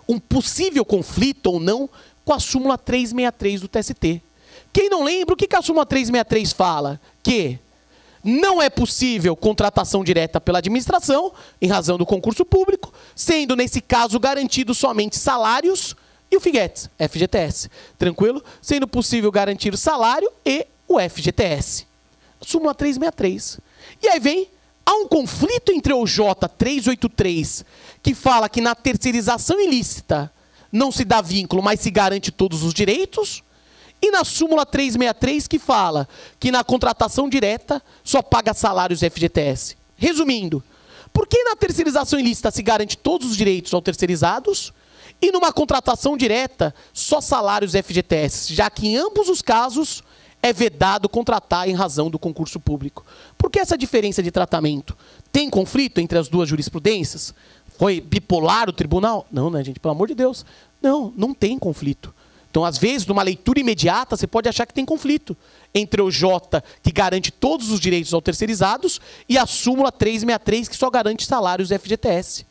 um possível conflito ou não com a súmula 363 do TST. Quem não lembra, o que a súmula 363 fala? Que não é possível contratação direta pela administração, em razão do concurso público, sendo, nesse caso, garantidos somente salários e o FGTS. Tranquilo? Sendo possível garantir o salário e o FGTS. Súmula 363. E aí há um conflito entre o J383, que fala que na terceirização ilícita não se dá vínculo, mas se garante todos os direitos, e na súmula 363, que fala que na contratação direta só paga salários e FGTS. Resumindo, por que na terceirização ilícita se garante todos os direitos aos terceirizados e numa contratação direta só salários e FGTS, já que em ambos os casos é vedado contratar em razão do concurso público? Por que essa diferença de tratamento? Tem conflito entre as duas jurisprudências? Foi bipolar o tribunal? Não, né, gente? Pelo amor de Deus. Não tem conflito. Então, às vezes, numa leitura imediata, você pode achar que tem conflito entre o J, que garante todos os direitos aos terceirizados, e a súmula 363, que só garante salários e FGTS.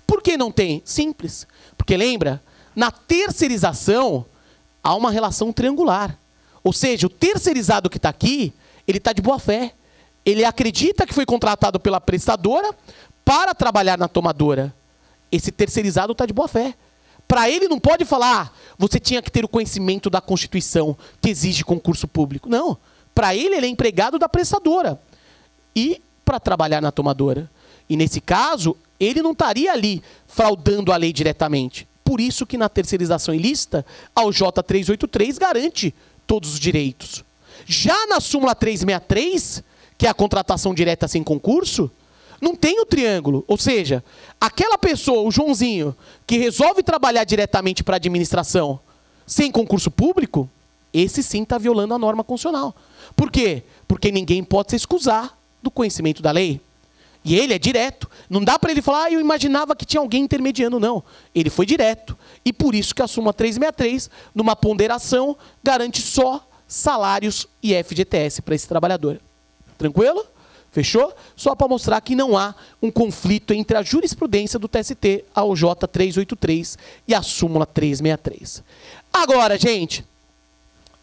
Por que não tem? Simples. Porque, lembra, na terceirização, há uma relação triangular. Ou seja, o terceirizado que está aqui, ele está de boa fé. Ele acredita que foi contratado pela prestadora para trabalhar na tomadora. Esse terceirizado está de boa fé. Para ele não pode falar, você tinha que ter o conhecimento da Constituição, que exige concurso público. Não. Para ele é empregado da prestadora. E para trabalhar na tomadora. E nesse caso, ele não estaria ali fraudando a lei diretamente. Por isso que na terceirização ilícita, a J383 garante todos os direitos. Já na súmula 363, que é a contratação direta sem concurso, não tem o triângulo. Ou seja, aquela pessoa, o Joãozinho, que resolve trabalhar diretamente para a administração sem concurso público, esse sim está violando a norma constitucional. Por quê? Porque ninguém pode se excusar do conhecimento da lei. E ele é direto. Não dá para ele falar, eu imaginava que tinha alguém intermediando, não. Ele foi direto. E por isso que a súmula 363, numa ponderação, garante só salários e FGTS para esse trabalhador. Tranquilo? Fechou? Só para mostrar que não há um conflito entre a jurisprudência do TST, a OJ 383 e a súmula 363. Agora, gente,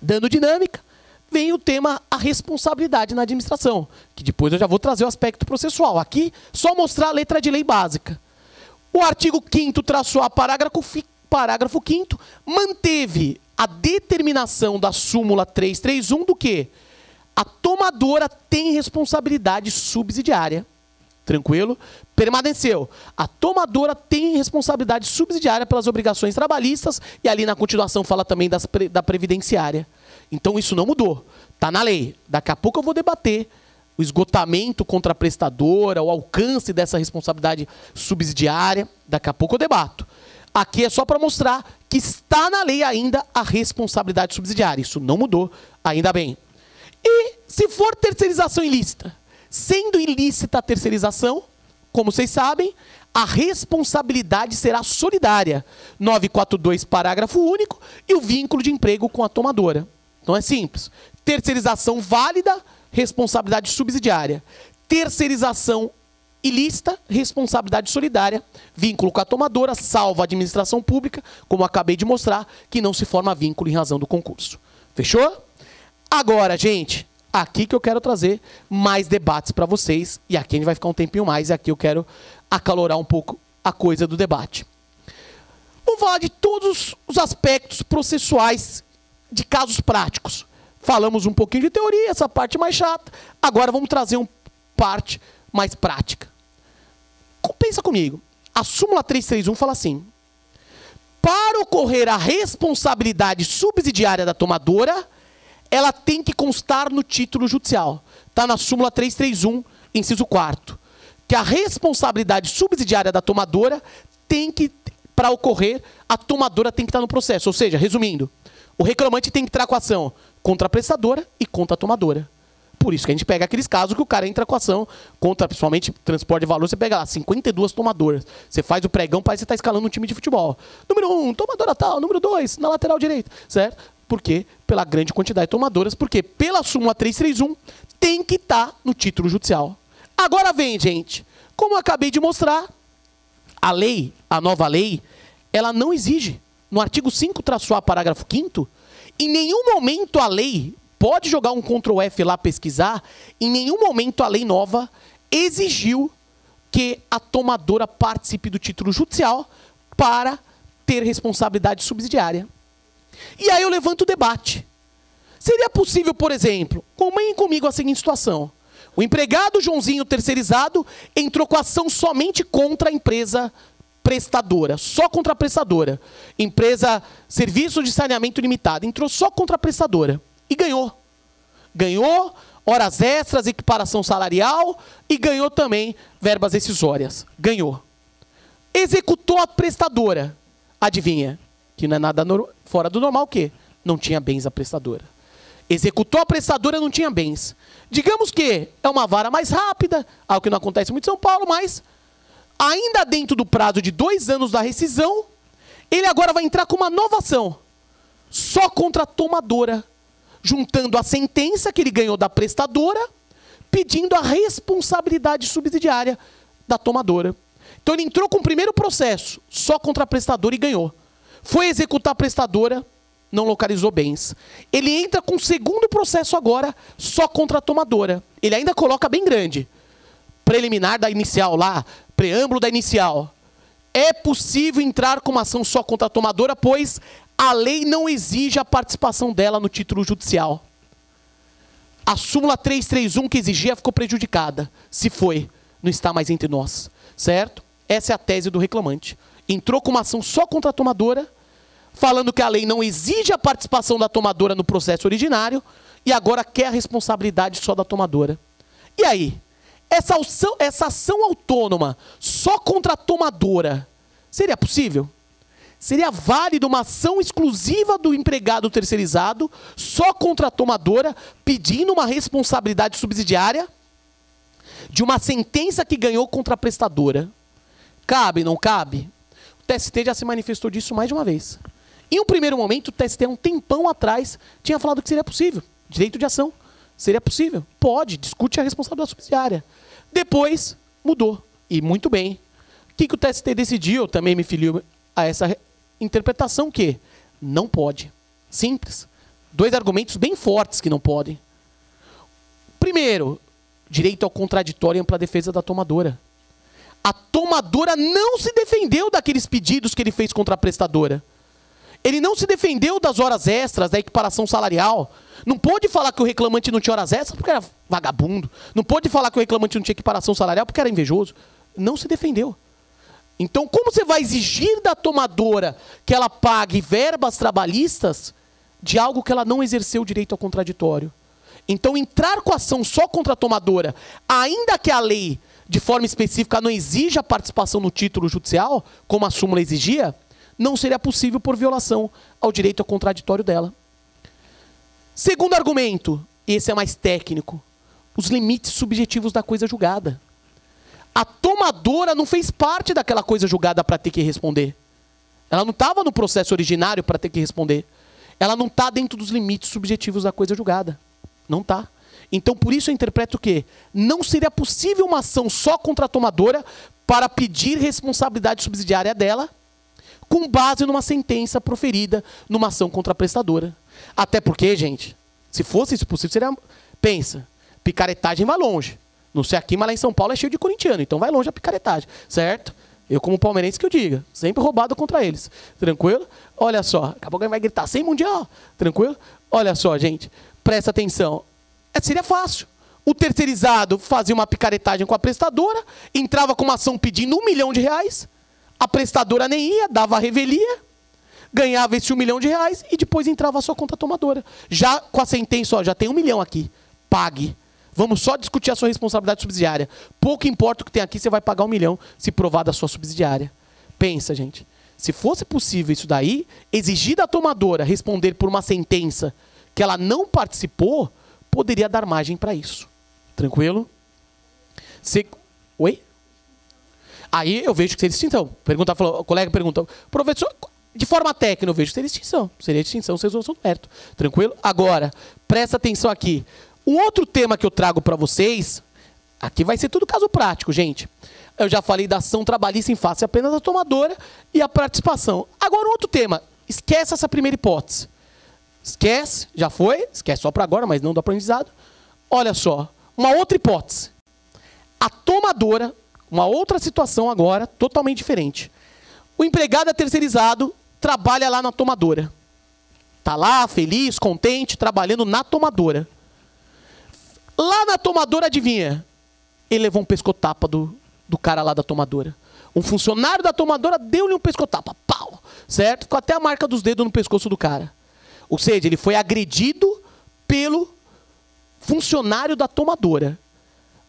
dando dinâmica, vem o tema a responsabilidade na administração, que depois eu já vou trazer o aspecto processual. Aqui, só mostrar a letra de lei básica. O artigo 5º-A, parágrafo 5º, manteve a determinação da súmula 331 do quê? A tomadora tem responsabilidade subsidiária. Tranquilo? Permaneceu. A tomadora tem responsabilidade subsidiária pelas obrigações trabalhistas e ali na continuação fala também da previdenciária. Então isso não mudou. Está na lei. Daqui a pouco eu vou debater o esgotamento contra a prestadora, o alcance dessa responsabilidade subsidiária. Daqui a pouco eu debato. Aqui é só para mostrar que está na lei ainda a responsabilidade subsidiária. Isso não mudou, ainda bem. E se for terceirização ilícita, sendo ilícita a terceirização, como vocês sabem, a responsabilidade será solidária. 942, parágrafo único, e o vínculo de emprego com a tomadora. Então é simples. Terceirização válida, responsabilidade subsidiária. Terceirização ilícita, responsabilidade solidária, vínculo com a tomadora, salvo a administração pública, como acabei de mostrar, que não se forma vínculo em razão do concurso. Fechou? Agora, gente, aqui que eu quero trazer mais debates para vocês, e aqui a gente vai ficar um tempinho mais, e aqui eu quero acalorar um pouco a coisa do debate. Vamos falar de todos os aspectos processuais de casos práticos. Falamos um pouquinho de teoria, essa parte mais chata. Agora vamos trazer uma parte mais prática. Pensa comigo. A súmula 331 fala assim: para ocorrer a responsabilidade subsidiária da tomadora, ela tem que constar no título judicial. Está na súmula 331, inciso 4º. Que a responsabilidade subsidiária da tomadora tem que, para ocorrer, a tomadora tem que estar no processo. Ou seja, resumindo, o reclamante tem que entrar com a ação contra a prestadora e contra a tomadora. Por isso que a gente pega aqueles casos que o cara entra com a ação contra, principalmente, transporte de valor, você pega lá 52 tomadoras. Você faz o pregão, parece que você está escalando um time de futebol. Número 1, tomadora tal. Número 2, na lateral direita. Certo? Por quê? Pela grande quantidade de tomadoras. Porque pela súmula 331, tem que estar no título judicial. Agora vem, gente. Como eu acabei de mostrar, a lei, a nova lei, ela não exige. No artigo 5-A, parágrafo 5º, em nenhum momento a lei, pode jogar um Ctrl F lá, pesquisar, em nenhum momento a lei nova exigiu que a tomadora participe do título judicial para ter responsabilidade subsidiária. E aí eu levanto o debate. Seria possível, por exemplo, comem comigo a seguinte situação. O empregado Joãozinho terceirizado entrou com ação somente contra a empresa prestadora, só contra a prestadora. Empresa Serviço de Saneamento Limitado, entrou só contra a prestadora e ganhou. Ganhou horas extras, equiparação salarial e ganhou também verbas rescisórias. Ganhou. Executou a prestadora. Adivinha? Que não é nada fora do normal, o quê? Não tinha bens a prestadora. Executou a prestadora, não tinha bens. Digamos que é uma vara mais rápida, algo que não acontece muito em São Paulo, mas ainda dentro do prazo de 2 anos da rescisão, ele agora vai entrar com uma nova ação, só contra a tomadora, juntando a sentença que ele ganhou da prestadora, pedindo a responsabilidade subsidiária da tomadora. Então ele entrou com o primeiro processo, só contra a prestadora e ganhou. Foi executar a prestadora, não localizou bens. Ele entra com o segundo processo agora, só contra a tomadora. Ele ainda coloca bem grande. Preliminar da inicial lá, preâmbulo da inicial. É possível entrar com uma ação só contra a tomadora, pois a lei não exige a participação dela no título judicial. A súmula 331 que exigia ficou prejudicada. Se foi, não está mais entre nós. Certo? Essa é a tese do reclamante. Entrou com uma ação só contra a tomadora, falando que a lei não exige a participação da tomadora no processo originário, e agora quer a responsabilidade só da tomadora. E aí? Essa ação autônoma só contra a tomadora, seria possível? Seria válido uma ação exclusiva do empregado terceirizado, só contra a tomadora, pedindo uma responsabilidade subsidiária de uma sentença que ganhou contra a prestadora? Cabe, não cabe? O TST já se manifestou disso mais de uma vez. Em um primeiro momento, o TST, há um tempão atrás, tinha falado que seria possível. Direito de ação. Seria possível? Pode, discute a responsabilidade subsidiária. Depois, mudou. E muito bem. O que o TST decidiu? Eu também me filio a essa interpretação que não pode. Simples. 2 argumentos bem fortes que não podem. Primeiro, direito ao contraditório e ampla defesa da tomadora. A tomadora não se defendeu daqueles pedidos que ele fez contra a prestadora. Ele não se defendeu das horas extras, da equiparação salarial. Não pôde falar que o reclamante não tinha horas extras porque era vagabundo. Não pôde falar que o reclamante não tinha equiparação salarial porque era invejoso. Não se defendeu. Então, como você vai exigir da tomadora que ela pague verbas trabalhistas de algo que ela não exerceu o direito ao contraditório? Então, entrar com a ação só contra a tomadora, ainda que a lei, de forma específica, não exija a participação no título judicial, como a súmula exigia, não seria possível por violação ao direito ao contraditório dela. Segundo argumento, esse é mais técnico, os limites subjetivos da coisa julgada. A tomadora não fez parte daquela coisa julgada para ter que responder. Ela não estava no processo originário para ter que responder. Ela não está dentro dos limites subjetivos da coisa julgada. Não está. Então, por isso eu interpreto que não seria possível uma ação só contra a tomadora para pedir responsabilidade subsidiária dela, com base numa sentença proferida numa ação contra a prestadora. Até porque, gente, se fosse isso possível, seria... Pensa, picaretagem vai longe. Não sei aqui, mas lá em São Paulo é cheio de corintiano, então vai longe a picaretagem, certo? Eu, como palmeirense, que eu diga, sempre roubado contra eles. Tranquilo? Olha só, daqui a pouco ele vai gritar, sem mundial. Tranquilo? Olha só, gente, Presta atenção. Seria fácil. O terceirizado fazia uma picaretagem com a prestadora, entrava com uma ação pedindo R$1 milhão, a prestadora nem ia, dava a revelia, ganhava esse R$1 milhão e depois entrava a sua conta tomadora. Já com a sentença, ó, já tem R$1 milhão aqui, pague. Vamos só discutir a sua responsabilidade subsidiária. Pouco importa o que tem aqui, você vai pagar R$1 milhão se provar da sua subsidiária. Pensa, gente. Se fosse possível isso daí, exigir da tomadora responder por uma sentença que ela não participou, poderia dar margem para isso. Tranquilo? Oi? Aí eu vejo que seria extinção. O colega pergunta, professor, de forma técnica eu vejo que seria extinção. Seria extinção, resolução do mérito. Tranquilo? Agora, presta atenção aqui. Um outro tema que eu trago para vocês, aqui vai ser tudo caso prático, gente. Eu já falei da ação trabalhista em face apenas da tomadora e a participação. Agora, um outro tema. Esquece essa primeira hipótese. Esquece, já foi. Esquece só para agora, mas não do aprendizado. Olha só. Uma outra hipótese. A tomadora, uma outra situação agora, totalmente diferente. O empregado é terceirizado, trabalha lá na tomadora. Está lá, feliz, contente, trabalhando na tomadora. Lá na tomadora, adivinha? Ele levou um pescotapa do cara lá da tomadora. Um funcionário da tomadora deu-lhe um pescotapa. Pau! Certo? Ficou até a marca dos dedos no pescoço do cara. Ou seja, ele foi agredido pelo funcionário da tomadora.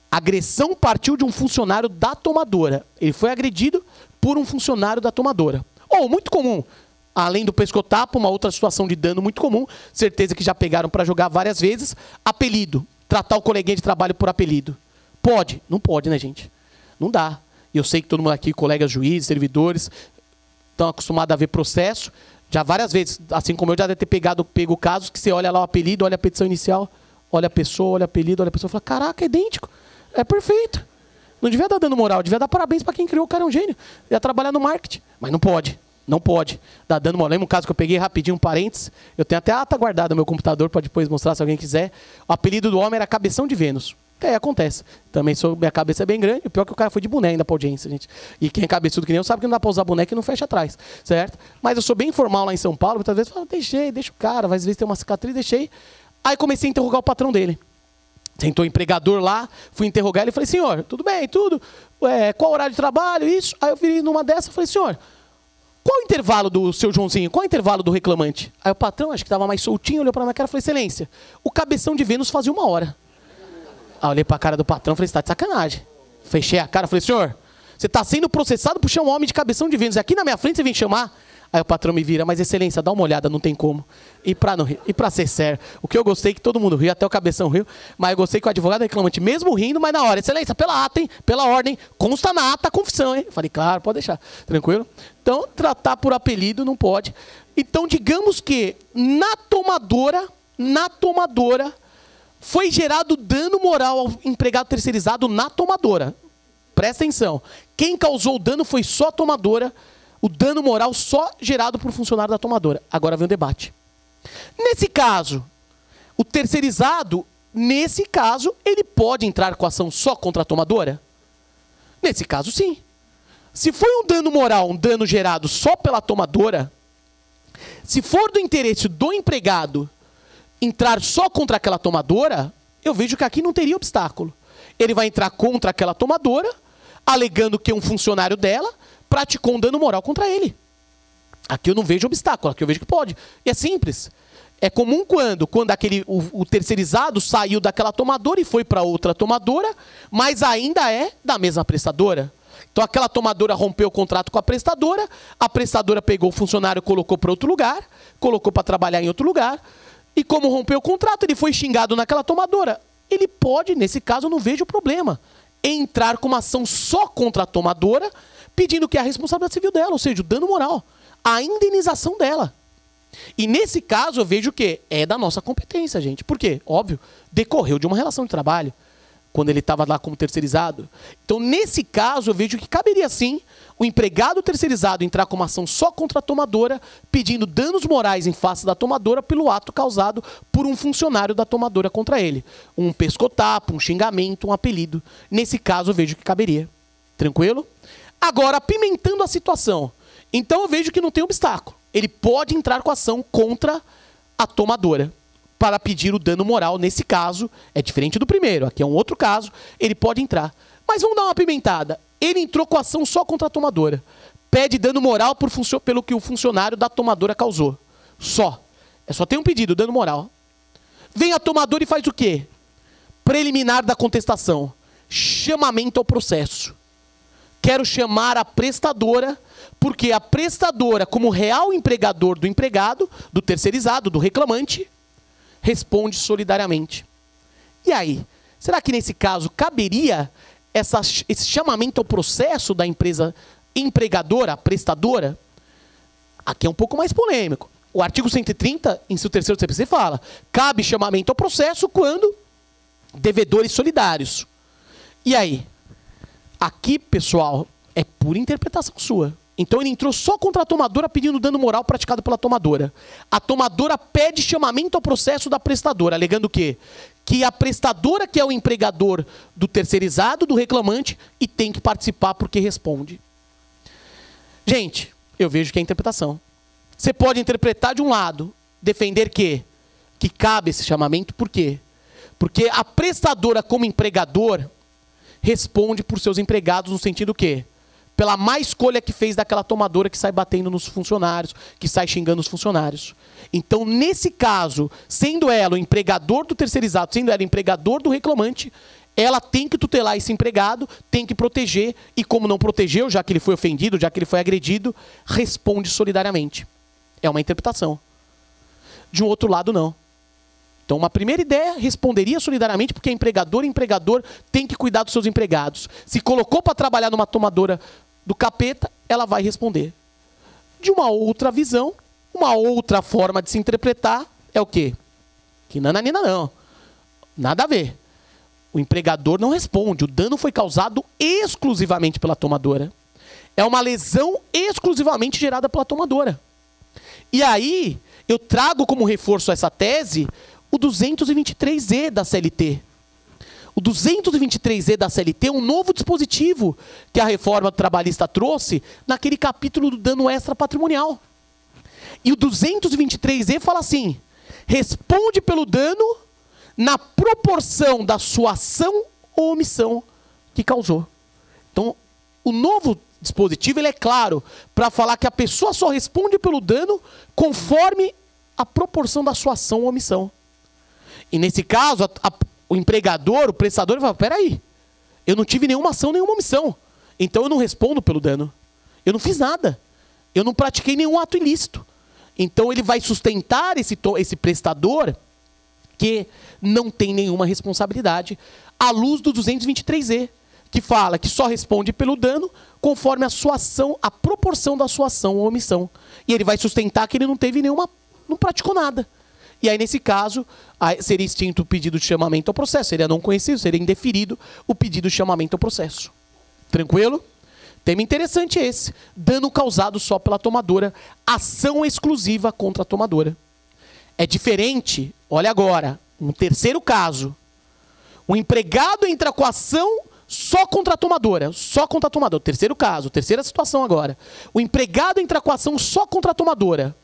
A agressão partiu de um funcionário da tomadora. Ele foi agredido por um funcionário da tomadora. Ou, muito comum, além do pescotapa, uma outra situação de dano muito comum, certeza que já pegaram para jogar várias vezes, apelido. Tratar o coleguinha de trabalho por apelido. Pode? Não pode, né, gente? Não dá. E eu sei que todo mundo aqui, colegas juízes, servidores, estão acostumados a ver processo. Já várias vezes, assim como eu já deve ter pego casos que você olha lá o apelido, olha a petição inicial, olha a pessoa, olha o apelido, olha a pessoa e fala, caraca, é idêntico. É perfeito. Não devia dar dando moral, devia dar parabéns para quem criou, o cara é um gênio. Ia trabalhar no marketing. Mas não pode. Não pode. Dar dando moral. Lembra um caso que eu peguei rapidinho, um parênteses. Eu tenho até a ata guardada no meu computador para depois mostrar se alguém quiser. O apelido do homem era Cabeção de Vênus. Acontece. Também minha cabeça é bem grande. O pior é que o cara foi de boné ainda pra audiência, gente. E quem é cabeçudo que nem eu sabe que não dá pra usar boneco e não fecha atrás, certo? Mas eu sou bem informal lá em São Paulo. Muitas vezes eu falo, deixa o cara. Às vezes tem uma cicatriz, deixei. Aí comecei a interrogar o patrão dele. Sentou o empregador lá, fui interrogar ele e falei, senhor, tudo bem, tudo? Qual o horário de trabalho, isso? Aí eu virei numa dessa e falei, senhor, qual o intervalo do seu Joãozinho? Qual o intervalo do reclamante? Aí o patrão, acho que estava mais soltinho, olhou pra minha cara e falou, excelência, o Cabeção de Vênus fazia 1 hora. Aí eu olhei pra cara do patrão e falei, você tá de sacanagem. Fechei a cara e falei, senhor, você tá sendo processado por chamar um homem de Cabeção de Vênus. Aqui na minha frente você vem chamar? Aí o patrão me vira, mas excelência, dá uma olhada, não tem como. E pra ser sério, o que eu gostei que todo mundo riu, até o Cabeção riu, mas eu gostei que o advogado reclamante, mesmo rindo, mas na hora, excelência, pela ata, hein, pela ordem, consta na ata a confissão, hein. Falei, claro, pode deixar, tranquilo? Então, tratar por apelido não pode. Então, digamos que na tomadora, foi gerado dano moral ao empregado terceirizado na tomadora. Presta atenção, quem causou o dano foi só a tomadora, o dano moral só gerado por funcionário da tomadora. Agora vem o debate. Nesse caso, o terceirizado, nesse caso, ele pode entrar com ação só contra a tomadora? Nesse caso, sim. Se foi um dano moral, um dano gerado só pela tomadora, se for do interesse do empregado entrar só contra aquela tomadora, eu vejo que aqui não teria obstáculo. Ele vai entrar contra aquela tomadora, alegando que um funcionário dela praticou um dano moral contra ele. Aqui eu não vejo obstáculo, aqui eu vejo que pode. E é simples. É comum quando o terceirizado saiu daquela tomadora e foi para outra tomadora, mas ainda é da mesma prestadora. Então aquela tomadora rompeu o contrato com a prestadora pegou o funcionário e colocou para outro lugar, colocou para trabalhar em outro lugar, e como rompeu o contrato, ele foi xingado naquela tomadora. Ele pode, nesse caso, eu não vejo problema, entrar com uma ação só contra a tomadora, pedindo que a responsabilidade civil dela, ou seja, o dano moral, a indenização dela. E nesse caso eu vejo que é da nossa competência, gente. Por quê? Óbvio, decorreu de uma relação de trabalho, quando ele estava lá como terceirizado. Então, nesse caso, eu vejo que caberia sim o empregado terceirizado entrar com uma ação só contra a tomadora, pedindo danos morais em face da tomadora pelo ato causado por um funcionário da tomadora contra ele. Um pescotapo, um xingamento, um apelido. Nesse caso, eu vejo que caberia. Tranquilo? Agora, apimentando a situação. Então, eu vejo que não tem obstáculo. Ele pode entrar com ação contra a tomadora. para pedir o dano moral. Nesse caso, é diferente do primeiro. Aqui é um outro caso, ele pode entrar. Mas vamos dar uma pimentada. Ele entrou com ação só contra a tomadora. Pede dano moral pelo que o funcionário da tomadora causou. Só. Só tem um pedido, dano moral. Vem a tomadora e faz o quê? Preliminar da contestação. Chamamento ao processo. Quero chamar a prestadora, porque a prestadora, como real empregador do empregado, do terceirizado, do reclamante, responde solidariamente. E aí? Será que nesse caso caberia esse chamamento ao processo da empresa empregadora, prestadora? Aqui é um pouco mais polêmico. O artigo 130, inciso 3º do CPC, fala: cabe chamamento ao processo quando devedores solidários. E aí? Aqui, pessoal, é pura interpretação sua. Então ele entrou só contra a tomadora pedindo dano moral praticado pela tomadora. A tomadora pede chamamento ao processo da prestadora, alegando o quê? Que a prestadora que é o empregador do terceirizado, do reclamante, e tem que participar porque responde. Gente, eu vejo que é interpretação. Você pode interpretar de um lado, defender que cabe esse chamamento, por quê? Porque a prestadora como empregador responde por seus empregados no sentido que pela má escolha que fez daquela tomadora que sai batendo nos funcionários, que sai xingando os funcionários. Então, nesse caso, sendo ela o empregador do terceirizado, sendo ela o empregador do reclamante, ela tem que tutelar esse empregado, tem que proteger, e como não protegeu, já que ele foi ofendido, já que ele foi agredido, responde solidariamente. É uma interpretação. De um outro lado, não. Então, uma primeira ideia, responderia solidariamente, porque empregador tem que cuidar dos seus empregados. Se colocou para trabalhar numa tomadora do capeta, ela vai responder. De uma outra visão, uma outra forma de se interpretar, é o quê? Que nananina não. Nada a ver. O empregador não responde. O dano foi causado exclusivamente pela tomadora. É uma lesão exclusivamente gerada pela tomadora. E aí, eu trago como reforço a essa tese o 223E da CLT. O 223E da CLT é um novo dispositivo que a reforma trabalhista trouxe naquele capítulo do dano extra patrimonial. E o 223E fala assim: responde pelo dano na proporção da sua ação ou omissão que causou. Então, o novo dispositivo ele é claro para falar que a pessoa só responde pelo dano conforme a proporção da sua ação ou omissão. E nesse caso, o empregador, o prestador, fala: peraí, eu não tive nenhuma ação, nenhuma omissão. Então eu não respondo pelo dano. Eu não fiz nada. Eu não pratiquei nenhum ato ilícito. Então ele vai sustentar esse prestador que não tem nenhuma responsabilidade à luz do 223E, que fala que só responde pelo dano conforme a sua ação, a proporção da sua ação ou omissão. E ele vai sustentar que ele não teve nenhuma, não praticou nada. E aí, nesse caso, seria extinto o pedido de chamamento ao processo. Seria não conhecido, seria indeferido o pedido de chamamento ao processo. Tranquilo? Tema interessante esse. Dano causado só pela tomadora. Ação exclusiva contra a tomadora. É diferente, olha agora, um terceiro caso. O empregado entra com ação só contra a tomadora. Só contra a tomadora. Terceiro caso, terceira situação agora. O empregado entra com ação só contra a tomadora,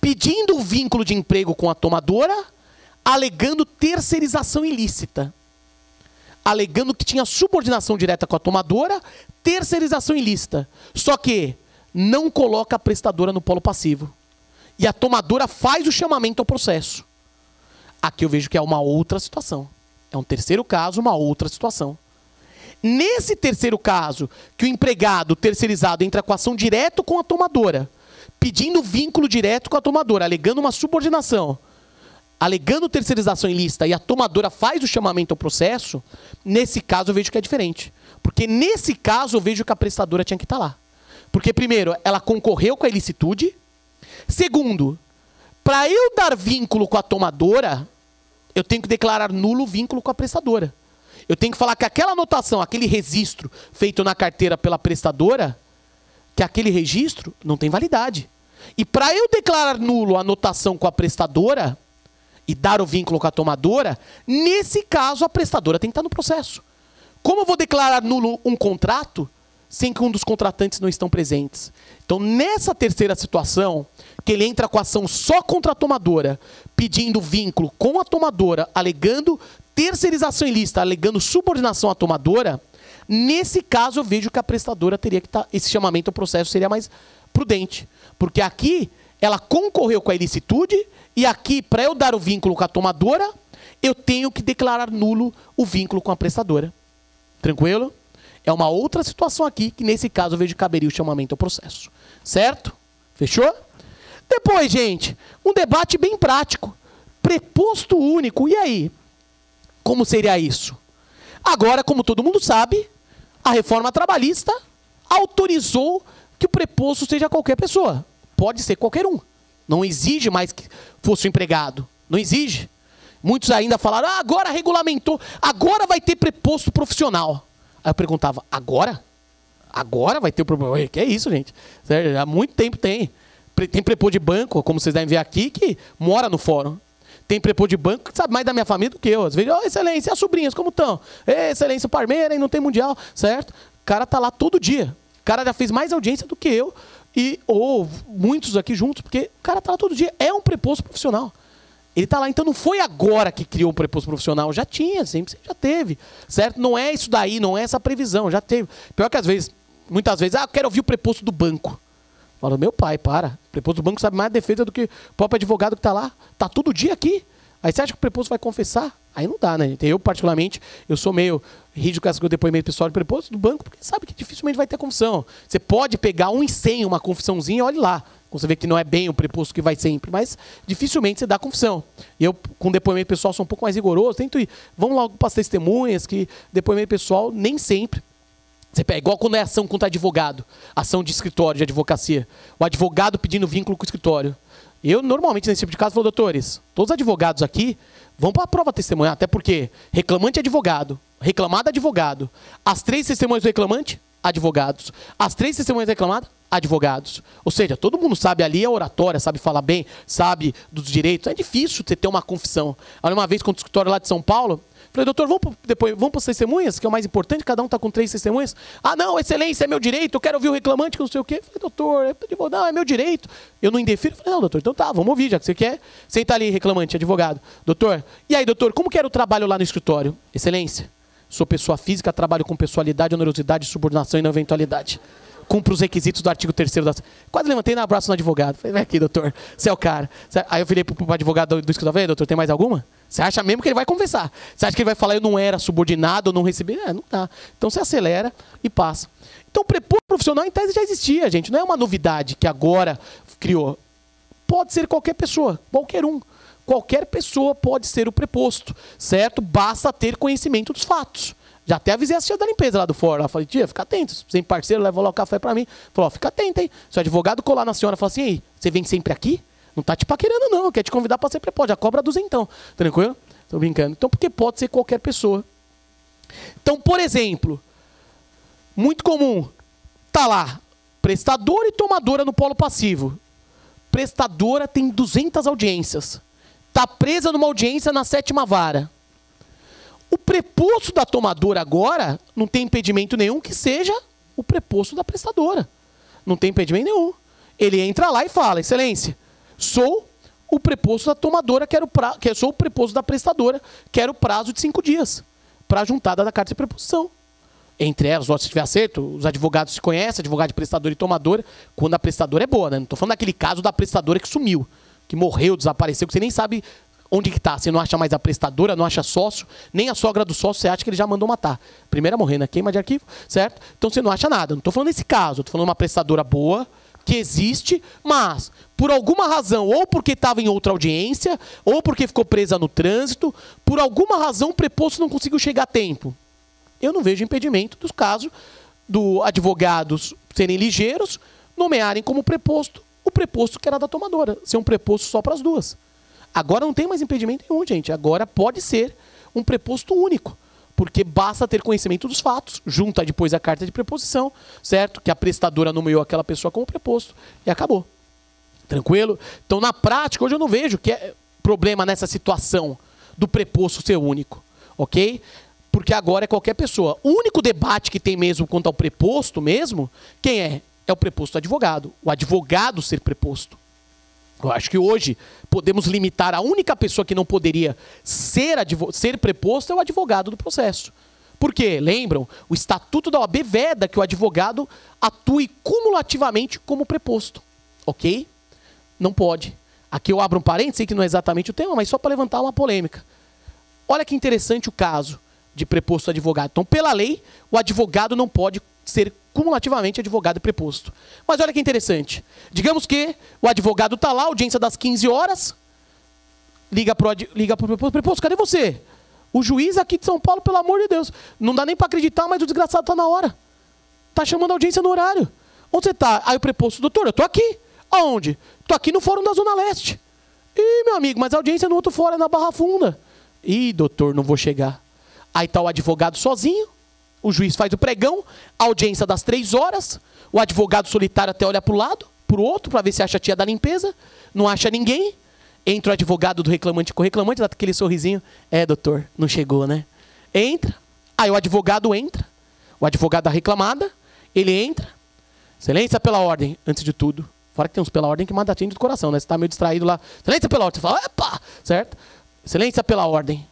pedindo o vínculo de emprego com a tomadora, alegando terceirização ilícita. Alegando que tinha subordinação direta com a tomadora, terceirização ilícita. Só que não coloca a prestadora no polo passivo. E a tomadora faz o chamamento ao processo. Aqui eu vejo que é uma outra situação. É um terceiro caso, uma outra situação. Nesse terceiro caso, que o empregado terceirizado entra com ação direto com a tomadora, pedindo vínculo direto com a tomadora, alegando uma subordinação, alegando terceirização ilícita, e a tomadora faz o chamamento ao processo, nesse caso eu vejo que é diferente. Porque nesse caso eu vejo que a prestadora tinha que estar lá. Porque, primeiro, ela concorreu com a ilicitude. Segundo, para eu dar vínculo com a tomadora, eu tenho que declarar nulo o vínculo com a prestadora. Eu tenho que falar que aquela anotação, aquele registro feito na carteira pela prestadora, que aquele registro não tem validade. E para eu declarar nulo a anotação com a prestadora e dar o vínculo com a tomadora, nesse caso a prestadora tem que estar no processo. Como eu vou declarar nulo um contrato sem que um dos contratantes não estão presentes. Então, nessa terceira situação, que ele entra com a ação só contra a tomadora, pedindo vínculo com a tomadora, alegando terceirização ilícita, alegando subordinação à tomadora, nesse caso eu vejo que a prestadora teria que estar, esse chamamento ao processo seria mais prudente. Porque aqui ela concorreu com a ilicitude e aqui, para eu dar o vínculo com a tomadora, eu tenho que declarar nulo o vínculo com a prestadora. Tranquilo? É uma outra situação aqui, que nesse caso eu vejo que caberia o chamamento ao processo. Certo? Fechou? Depois, gente, um debate bem prático. Preposto único. E aí? Como seria isso? Agora, como todo mundo sabe, a reforma trabalhista autorizou que o preposto seja qualquer pessoa. Pode ser qualquer um. Não exige mais que fosse o empregado. Não exige. Muitos ainda falaram, agora regulamentou, agora vai ter preposto profissional. Aí eu perguntava, agora? Agora vai ter o problema? Que é isso, gente? Há muito tempo tem. Tem preposto de banco, como vocês devem ver aqui, que mora no fórum. Tem preposto de banco que sabe mais da minha família do que eu. Às vezes, excelência, e as sobrinhas, como estão? Excelência, Parmeira, e não tem mundial, certo? O cara tá lá todo dia. O cara já fez mais audiência do que eu, ou muitos aqui juntos, porque o cara tá lá todo dia. É um preposto profissional. Ele está lá, então não foi agora que criou o preposto profissional, já tinha, sempre já teve, certo? Não é isso daí, não é essa previsão, já teve. Pior que às vezes, muitas vezes, eu quero ouvir o preposto do banco. Fala, meu pai, para. O preposto do banco sabe mais defesa do que o próprio advogado que está lá. Está todo dia aqui. Aí você acha que o preposto vai confessar? Aí não dá, né? Eu, particularmente, eu sou meio rígido com esse depoimento pessoal de preposto do banco, porque sabe que dificilmente vai ter confissão. Você pode pegar 1 em 100, uma confissãozinha, olhe lá. Você vê que não é bem o preposto que vai sempre, mas dificilmente você dá confissão. E eu, com depoimento pessoal, sou um pouco mais rigoroso. Tento ir, vamos logo para as testemunhas, que depoimento pessoal nem sempre. Você pega, igual quando é ação contra advogado, ação de escritório, de advocacia. O advogado pedindo vínculo com o escritório. Eu, normalmente, nesse tipo de caso, falo, doutores, todos os advogados aqui vão para a prova testemunhar, até porque reclamante é advogado, reclamado é advogado. As 3 testemunhas do reclamante, advogados. As 3 testemunhas reclamadas, advogados. Ou seja, todo mundo sabe ali a oratória, sabe falar bem, sabe dos direitos. É difícil você ter uma confissão. Olha, uma vez, quando o escritório lá de São Paulo, falei, doutor, vamos para as testemunhas, que é o mais importante, cada um está com 3 testemunhas. Ah, não, excelência, é meu direito, eu quero ouvir o reclamante, que não sei o quê. Falei, doutor, não, é meu direito. Eu não indefiro. Falei, não, doutor, então tá, vamos ouvir, já que você quer. Senta ali, reclamante, advogado. Doutor, e aí, doutor, como que era o trabalho lá no escritório? Excelência, sou pessoa física, trabalho com pessoalidade, onerosidade, subordinação e não eventualidade. Cumpre os requisitos do artigo 3º da... Quase levantei no abraço no advogado. Falei, vem aqui, doutor, você é o cara. Aí eu virei pro advogado do escritório, falei, doutor, tem mais alguma? Você acha mesmo que ele vai confessar? Você acha que ele vai falar, eu não era subordinado, eu não recebi? Não dá. Então você acelera e passa. Então o preposto profissional, em tese, já existia, gente. Não é uma novidade que agora criou. Pode ser qualquer pessoa, qualquer um. Qualquer pessoa pode ser o preposto, certo? Basta ter conhecimento dos fatos. Já até avisei a tia da limpeza lá do fórum. Ela falei, tia, fica atento. Sem parceiro, leva lá o café pra mim. Falou, fica atento, hein? Se o advogado colar na senhora e falar assim, ei, você vem sempre aqui? Não tá te paquerando, não. Quer te convidar para ser preposto. Já cobra 200. Tranquilo? Tô brincando. Então, porque pode ser qualquer pessoa. Então, por exemplo, muito comum, tá lá, prestadora e tomadora no polo passivo. Prestadora tem 200 audiências. Tá presa numa audiência na 7ª vara. O preposto da tomadora agora não tem impedimento nenhum que seja o preposto da prestadora. Não tem impedimento nenhum. Ele entra lá e fala, excelência, sou o preposto da tomadora, sou o preposto da prestadora, quero prazo de 5 dias para a juntada da carta de preposição. Entre elas, se tiver acerto, os advogados se conhecem, advogado de prestadora e tomadora, quando a prestadora é boa, né? Não estou falando daquele caso da prestadora que sumiu, que morreu, desapareceu, que você nem sabe onde que tá. Você não acha mais a prestadora, não acha sócio, nem a sogra do sócio, você acha que ele já mandou matar. Primeira a morrer, né? Queima de arquivo, certo? Então você não acha nada. Não estou falando desse caso, estou falando de uma prestadora boa, que existe, mas por alguma razão, ou porque estava em outra audiência, ou porque ficou presa no trânsito, por alguma razão o preposto não conseguiu chegar a tempo. Eu não vejo impedimento dos casos do advogados serem ligeiros, nomearem como preposto o preposto que era da tomadora, ser um preposto só para as duas. Agora não tem mais impedimento nenhum, gente. Agora pode ser um preposto único, porque basta ter conhecimento dos fatos, junta depois a carta de preposição, certo? Que a prestadora nomeou aquela pessoa como preposto e acabou. Tranquilo? Então, na prática, hoje eu não vejo que é problema nessa situação do preposto ser único, ok? Porque agora é qualquer pessoa. O único debate que tem mesmo quanto ao preposto mesmo, quem é? É o preposto advogado. O advogado ser preposto. Eu acho que hoje podemos limitar a única pessoa que não poderia ser preposto é o advogado do processo. Por quê? Lembram? O Estatuto da OAB veda que o advogado atue cumulativamente como preposto. Ok? Não pode. Aqui eu abro um parênteses, sei que não é exatamente o tema, mas só para levantar uma polêmica. Olha que interessante o caso de preposto advogado. Então, pela lei, o advogado não pode ser cumulativamente advogado e preposto. Mas olha que interessante. Digamos que o advogado está lá, audiência das 15 horas, liga pro preposto, preposto, cadê você? O juiz aqui de São Paulo, pelo amor de Deus, não dá nem para acreditar, mas o desgraçado está na hora. Está chamando a audiência no horário. Onde você está? Aí o preposto, doutor, eu estou aqui. Aonde? Estou aqui no Fórum da Zona Leste. Ih, meu amigo, mas a audiência é no outro fórum, é na Barra Funda. Ih, doutor, não vou chegar. Aí está o advogado sozinho, o juiz faz o pregão, a audiência das 3 horas, o advogado solitário até olha para o lado, para o outro, para ver se acha a tia da limpeza, não acha ninguém. Entra o advogado do reclamante com o reclamante, dá aquele sorrisinho. É, doutor, não chegou, né? Entra, aí o advogado entra, o advogado da reclamada, ele entra. Excelência pela ordem, antes de tudo. Fora que tem uns pela ordem que manda atende do coração, né? Você está meio distraído lá. Excelência pela ordem, você fala, epa, certo? Excelência pela ordem.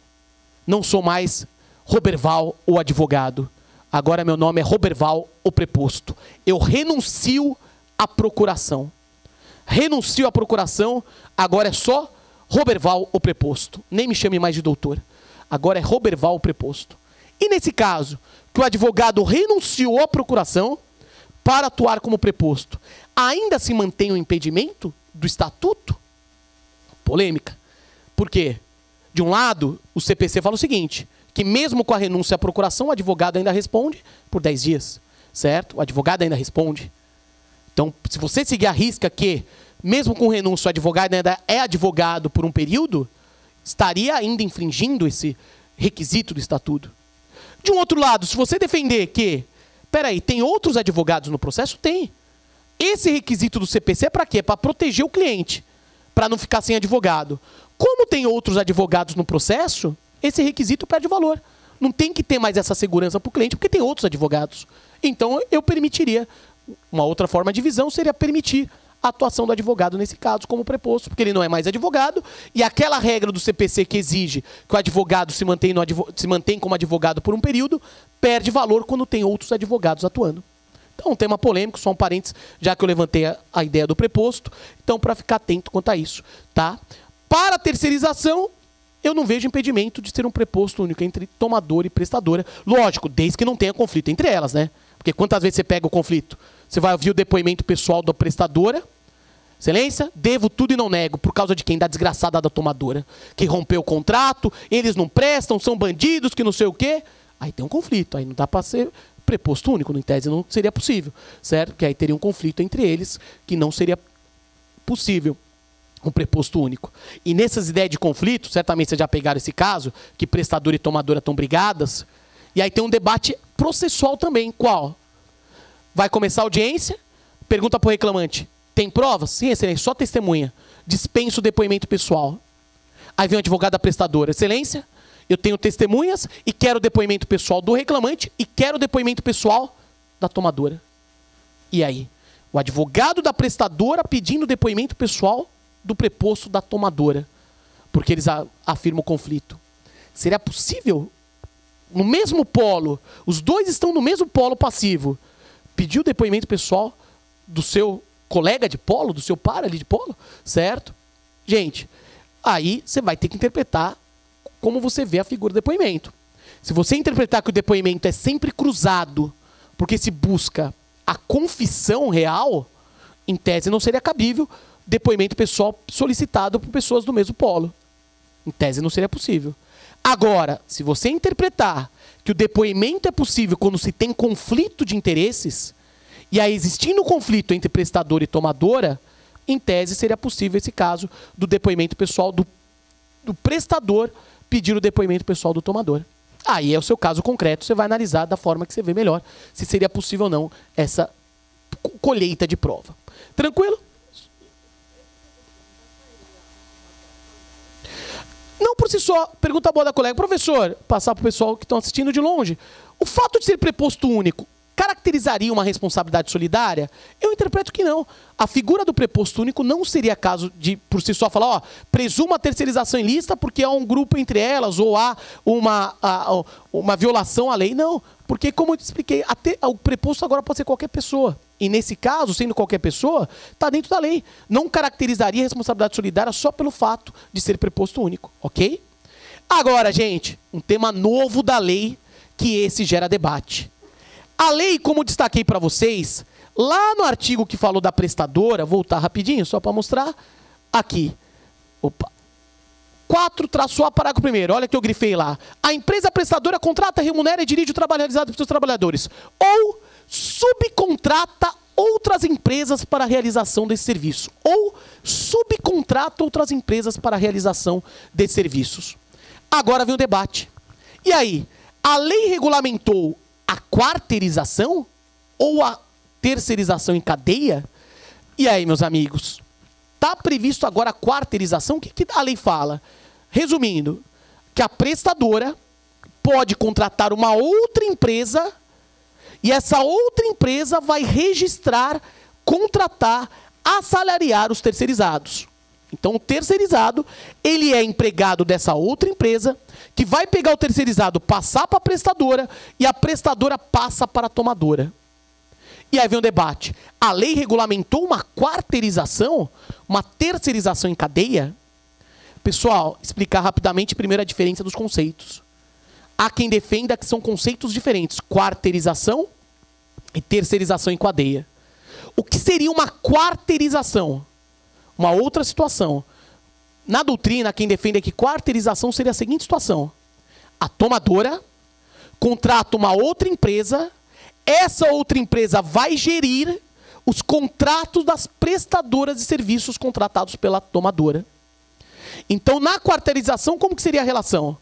Não sou mais Roberval, o advogado. Agora meu nome é Roberval, o preposto. Eu renuncio à procuração. Renuncio à procuração, agora é só Roberval, o preposto. Nem me chame mais de doutor. Agora é Roberval, o preposto. E nesse caso, que o advogado renunciou à procuração para atuar como preposto, ainda se mantém o impedimento do estatuto? Polêmica. Por quê? De um lado, o CPC fala o seguinte, que mesmo com a renúncia à procuração, o advogado ainda responde por 10 dias, certo? O advogado ainda responde. Então, se você seguir a risca que, mesmo com renúncia, o advogado ainda é advogado por um período, estaria ainda infringindo esse requisito do estatuto. De um outro lado, se você defender que, peraí, tem outros advogados no processo? Tem. Esse requisito do CPC é para quê? Para proteger o cliente, para não ficar sem advogado. Como tem outros advogados no processo, esse requisito perde valor. Não tem que ter mais essa segurança para o cliente, porque tem outros advogados. Então, eu permitiria, uma outra forma de visão seria permitir a atuação do advogado nesse caso como preposto, porque ele não é mais advogado, e aquela regra do CPC que exige que o advogado se mantém como advogado por um período, perde valor quando tem outros advogados atuando. Então, um tema polêmico, só um parênteses, já que eu levantei a ideia do preposto, então para ficar atento quanto a isso, tá? Para a terceirização, eu não vejo impedimento de ser um preposto único entre tomador e prestadora. Lógico, desde que não tenha conflito entre elas, né? Porque quantas vezes você pega o conflito? Você vai ouvir o depoimento pessoal da prestadora. Excelência, devo tudo e não nego. Por causa de quem? Da desgraçada da tomadora. Que rompeu o contrato, eles não prestam, são bandidos, que não sei o quê. Aí tem um conflito, aí não dá para ser preposto único, em tese não seria possível, certo? Porque aí teria um conflito entre eles que não seria possível um preposto único. E nessas ideias de conflito, certamente vocês já pegaram esse caso, que prestadora e tomadora estão brigadas, e aí tem um debate processual também. Qual? Vai começar a audiência, pergunta para o reclamante, tem provas? Sim, excelência, só testemunha. Dispensa o depoimento pessoal. Aí vem o advogado da prestadora, excelência, eu tenho testemunhas e quero o depoimento pessoal do reclamante e quero o depoimento pessoal da tomadora. E aí? O advogado da prestadora pedindo o depoimento pessoal do preposto da tomadora, porque eles afirmam o conflito. Seria possível, no mesmo polo, os dois estão no mesmo polo passivo, pedir o depoimento pessoal do seu colega de polo, do seu par ali de polo, certo? Gente, aí você vai ter que interpretar como você vê a figura do depoimento. Se você interpretar que o depoimento é sempre cruzado, porque se busca a confissão real, em tese não seria cabível depoimento pessoal solicitado por pessoas do mesmo polo. Em tese não seria possível. Agora, se você interpretar que o depoimento é possível quando se tem conflito de interesses, e aí existindo conflito entre prestador e tomadora, em tese seria possível esse caso do depoimento pessoal do prestador pedir o depoimento pessoal do tomador. Aí é o seu caso concreto, você vai analisar da forma que você vê melhor, se seria possível ou não essa colheita de prova. Tranquilo? Não por si só, pergunta boa da colega. Professor, passar para o pessoal que estão assistindo de longe. O fato de ser preposto único caracterizaria uma responsabilidade solidária? Eu interpreto que não. A figura do preposto único não seria caso de, por si só, falar, ó, presuma a terceirização ilícita porque há um grupo entre elas ou há uma violação à lei. Não, porque, como eu te expliquei, o preposto agora pode ser qualquer pessoa. E, nesse caso, sendo qualquer pessoa, está dentro da lei. Não caracterizaria a responsabilidade solidária só pelo fato de ser preposto único, ok? Agora, gente, um tema novo da lei, que esse gera debate. A lei, como destaquei para vocês, lá no artigo que falou da prestadora, voltar rapidinho, só para mostrar, aqui. Opa. 4-A, parágrafo 1º, olha que eu grifei lá. A empresa prestadora contrata, remunera e dirige o trabalho realizado pelos seus trabalhadores. Ou subcontrata outras empresas para a realização desse serviço. Ou subcontrata outras empresas para a realização desses serviços. Agora vem o debate. E aí, a lei regulamentou a quarteirização ou a terceirização em cadeia? E aí, meus amigos, está previsto agora a quarteirização? O que a lei fala? Resumindo, que a prestadora pode contratar uma outra empresa e essa outra empresa vai registrar, contratar, assalariar os terceirizados. Então, o terceirizado, ele é empregado dessa outra empresa, que vai pegar o terceirizado, passar para a prestadora, e a prestadora passa para a tomadora. E aí vem o debate. A lei regulamentou uma quarteirização, uma terceirização em cadeia? Pessoal, explicar rapidamente primeiro a diferença dos conceitos. Há quem defenda que são conceitos diferentes, quarteirização e terceirização em cadeia. O que seria uma quarteirização? Uma outra situação. Na doutrina, quem defende que quarteirização seria a seguinte situação. A tomadora contrata uma outra empresa, essa outra empresa vai gerir os contratos das prestadoras de serviços contratados pela tomadora. Então, na quarteirização, como que seria a relação?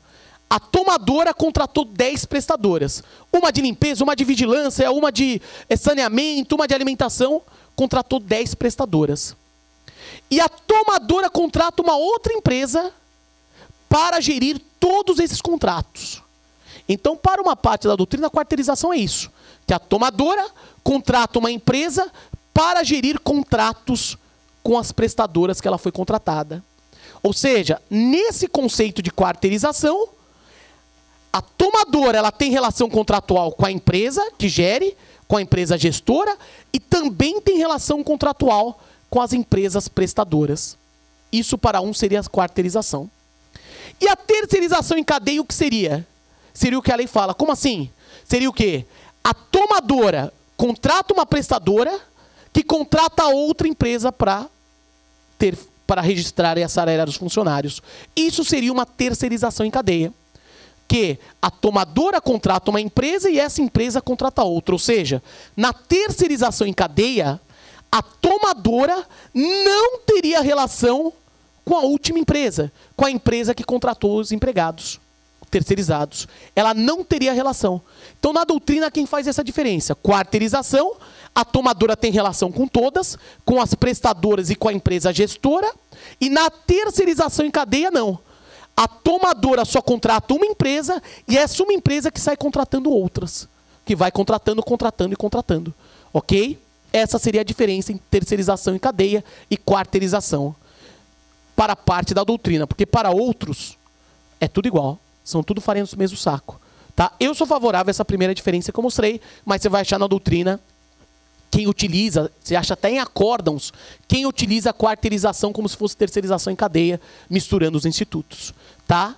A tomadora contratou 10 prestadoras. Uma de limpeza, uma de vigilância, uma de saneamento, uma de alimentação. Contratou 10 prestadoras. E a tomadora contrata uma outra empresa para gerir todos esses contratos. Então, para uma parte da doutrina, a quarteirização é isso. Que a tomadora contrata uma empresa para gerir contratos com as prestadoras que ela foi contratada. Ou seja, nesse conceito de quarteirização, a tomadora ela tem relação contratual com a empresa que gere, com a empresa gestora, e também tem relação contratual com as empresas prestadoras. Isso para um seria a quarteirização. E a terceirização em cadeia, o que seria? Seria o que a lei fala. Como assim? Seria o quê? A tomadora contrata uma prestadora que contrata outra empresa para registrar e assalariar os funcionários. Isso seria uma terceirização em cadeia. Que a tomadora contrata uma empresa e essa empresa contrata outra. Ou seja, na terceirização em cadeia, a tomadora não teria relação com a última empresa, com a empresa que contratou os empregados terceirizados. Ela não teria relação. Então, na doutrina, quem faz essa diferença? Quarteirização, a tomadora tem relação com todas, com as prestadoras e com a empresa gestora, e na terceirização em cadeia, não. A tomadora só contrata uma empresa e essa uma empresa que sai contratando outras, que vai contratando, contratando e contratando. Ok? Essa seria a diferença em terceirização em cadeia e quarteirização. Para parte da doutrina, porque para outros é tudo igual. São tudo farinha do mesmo saco. Tá? Eu sou favorável a essa primeira diferença que eu mostrei, mas você vai achar na doutrina quem utiliza, você acha até em acórdãos, quem utiliza a quarteirização como se fosse terceirização em cadeia, misturando os institutos. Tá?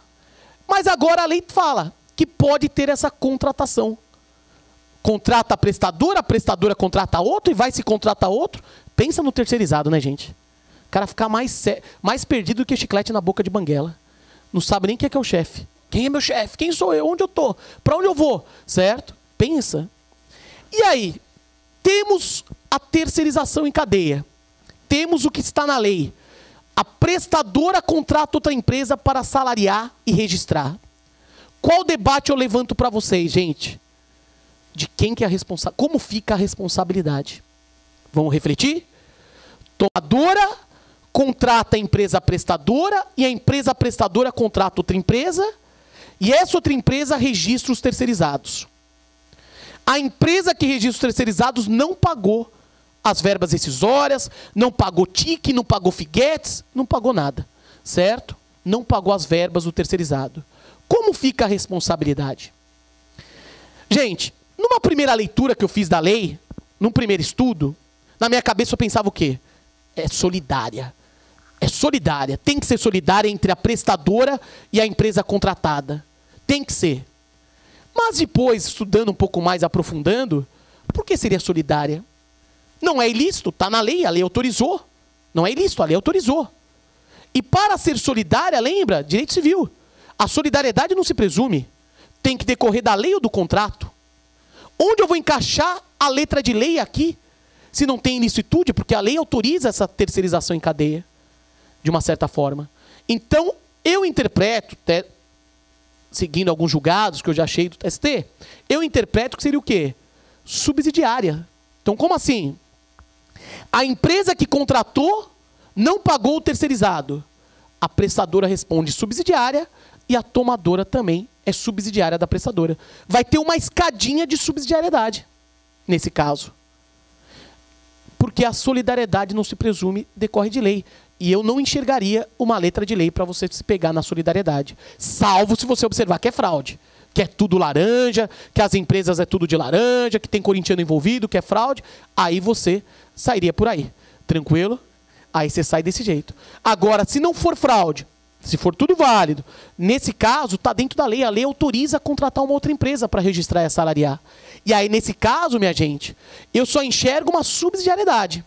Mas agora a lei fala que pode ter essa contratação. Contrata a prestadora contrata outro e vai se contratar outro. Pensa no terceirizado, né, gente? O cara ficar mais perdido do que chiclete na boca de banguela. Não sabe nem quem é o chefe. Quem é meu chefe? Quem sou eu? Onde eu tô? Para onde eu vou? Certo? Pensa. E aí, temos a terceirização em cadeia. Temos o que está na lei. A prestadora contrata outra empresa para salariar e registrar. Qual debate eu levanto para vocês, gente? De quem que é a responsável? Como fica a responsabilidade? Vamos refletir? Tomadora contrata a empresa prestadora e a empresa prestadora contrata outra empresa e essa outra empresa registra os terceirizados. A empresa que registra os terceirizados não pagou as verbas rescisórias, não pagou TIC, não pagou FIGETS, não pagou nada, certo? Não pagou as verbas do terceirizado. Como fica a responsabilidade? Gente, numa primeira leitura que eu fiz da lei, num primeiro estudo, na minha cabeça eu pensava o quê? É solidária. É solidária. Tem que ser solidária entre a prestadora e a empresa contratada. Tem que ser. Mas depois, estudando um pouco mais, aprofundando, por que seria solidária? Não é ilícito, está na lei, a lei autorizou. Não é ilícito, a lei autorizou. E para ser solidária, lembra, direito civil, a solidariedade não se presume. Tem que decorrer da lei ou do contrato. Onde eu vou encaixar a letra de lei aqui, se não tem ilicitude? Porque a lei autoriza essa terceirização em cadeia, de uma certa forma. Então, eu interpreto, seguindo alguns julgados que eu já achei do TST, eu interpreto que seria o quê? Subsidiária. Então, como assim? A empresa que contratou não pagou o terceirizado. A prestadora responde subsidiária e a tomadora também é subsidiária da prestadora. Vai ter uma escadinha de subsidiariedade, nesse caso. Porque a solidariedade não se presume, decorre de lei. E eu não enxergaria uma letra de lei para você se pegar na solidariedade. Salvo se você observar que é fraude. Que é tudo laranja, que as empresas é tudo de laranja, que tem corintiano envolvido, que é fraude. Aí você sairia por aí. Tranquilo? Aí você sai desse jeito. Agora, se não for fraude, se for tudo válido, nesse caso, está dentro da lei. A lei autoriza a contratar uma outra empresa para registrar e assalariar. E aí, nesse caso, minha gente, eu só enxergo uma subsidiariedade.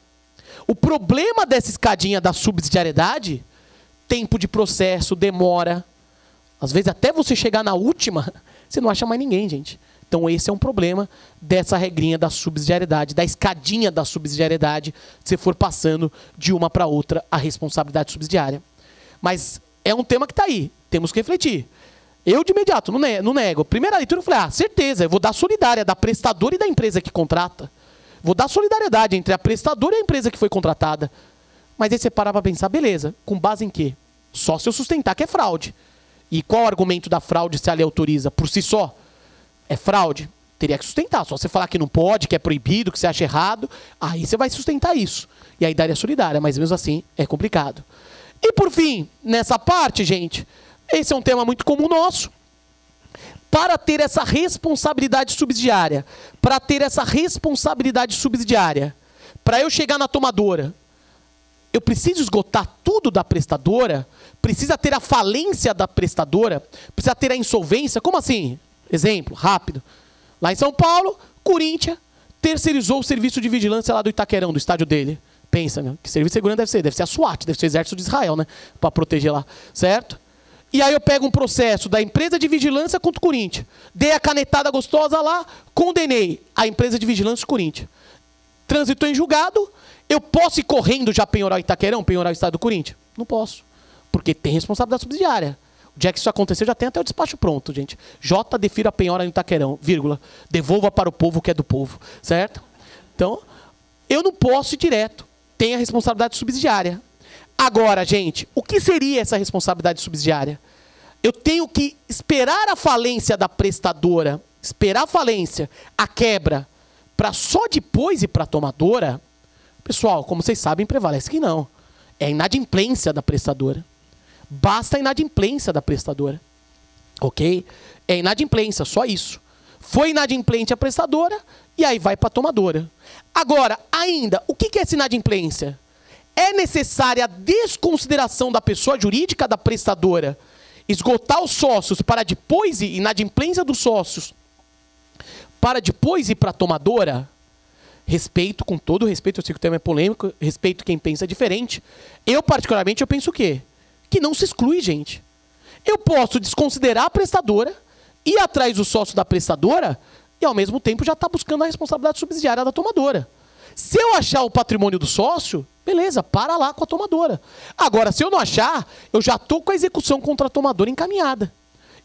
O problema dessa escadinha da subsidiariedade, tempo de processo, demora. Às vezes, até você chegar na última, você não acha mais ninguém, gente. Então, esse é um problema dessa regrinha da subsidiariedade, da escadinha da subsidiariedade, se você for passando de uma para outra a responsabilidade subsidiária. Mas é um tema que está aí, temos que refletir. Eu, de imediato, não nego. Primeira leitura, eu falei, certeza, eu vou dar solidária da prestadora e da empresa que contrata. Vou dar solidariedade entre a prestadora e a empresa que foi contratada. Mas aí você parar para pensar, beleza, com base em quê? Só se eu sustentar que é fraude. E qual o argumento da fraude se a lei autoriza? Por si só, é fraude? Teria que sustentar. Só você falar que não pode, que é proibido, que você acha errado, aí você vai sustentar isso. E aí daria solidária, mas mesmo assim é complicado. E por fim, nessa parte, gente, esse é um tema muito comum nosso. Para ter essa responsabilidade subsidiária, para eu chegar na tomadora, eu preciso esgotar tudo da prestadora? Precisa ter a falência da prestadora? Precisa ter a insolvência? Como assim? Exemplo, rápido. Lá em São Paulo, Corinthians terceirizou o serviço de vigilância lá do Itaquerão, do estádio dele. Pensa, meu, que serviço de segurança deve ser? Deve ser a SWAT, deve ser o exército de Israel, né? Para proteger lá, certo? E aí eu pego um processo da empresa de vigilância contra o Corinthians. Dei a canetada gostosa lá, condenei a empresa de vigilância do Corinthians. Transitou em julgado, eu posso ir correndo já penhorar o Itaquerão, penhorar o estado do Corinthians? Não posso, porque tem responsabilidade subsidiária. O dia que isso acontecer, já tem até o despacho pronto, gente. J defira a penhora no Itaquerão, vírgula, devolva para o povo o que é do povo, certo? Então, eu não posso ir direto. Tem a responsabilidade subsidiária. Agora, gente, o que seria essa responsabilidade subsidiária? Eu tenho que esperar a falência da prestadora, esperar a falência, a quebra, para só depois ir para a tomadora? Pessoal, como vocês sabem, prevalece que não. É a inadimplência da prestadora. Basta a inadimplência da prestadora. Ok? É inadimplência, só isso. Foi inadimplente a prestadora e aí vai para a tomadora. Agora, ainda, o que é essa inadimplência? É necessária a desconsideração da pessoa jurídica da prestadora, esgotar os sócios para depois ir, inadimplência dos sócios, para depois ir para a tomadora? Respeito, com todo respeito, eu sei que o tema é polêmico, respeito quem pensa diferente. Eu, particularmente, eu penso o quê? Que não se exclui, gente. Eu posso desconsiderar a prestadora, ir atrás do sócio da prestadora e, ao mesmo tempo, já está buscando a responsabilidade subsidiária da tomadora. Se eu achar o patrimônio do sócio, beleza, para lá com a tomadora. Agora, se eu não achar, eu já estou com a execução contra a tomadora encaminhada.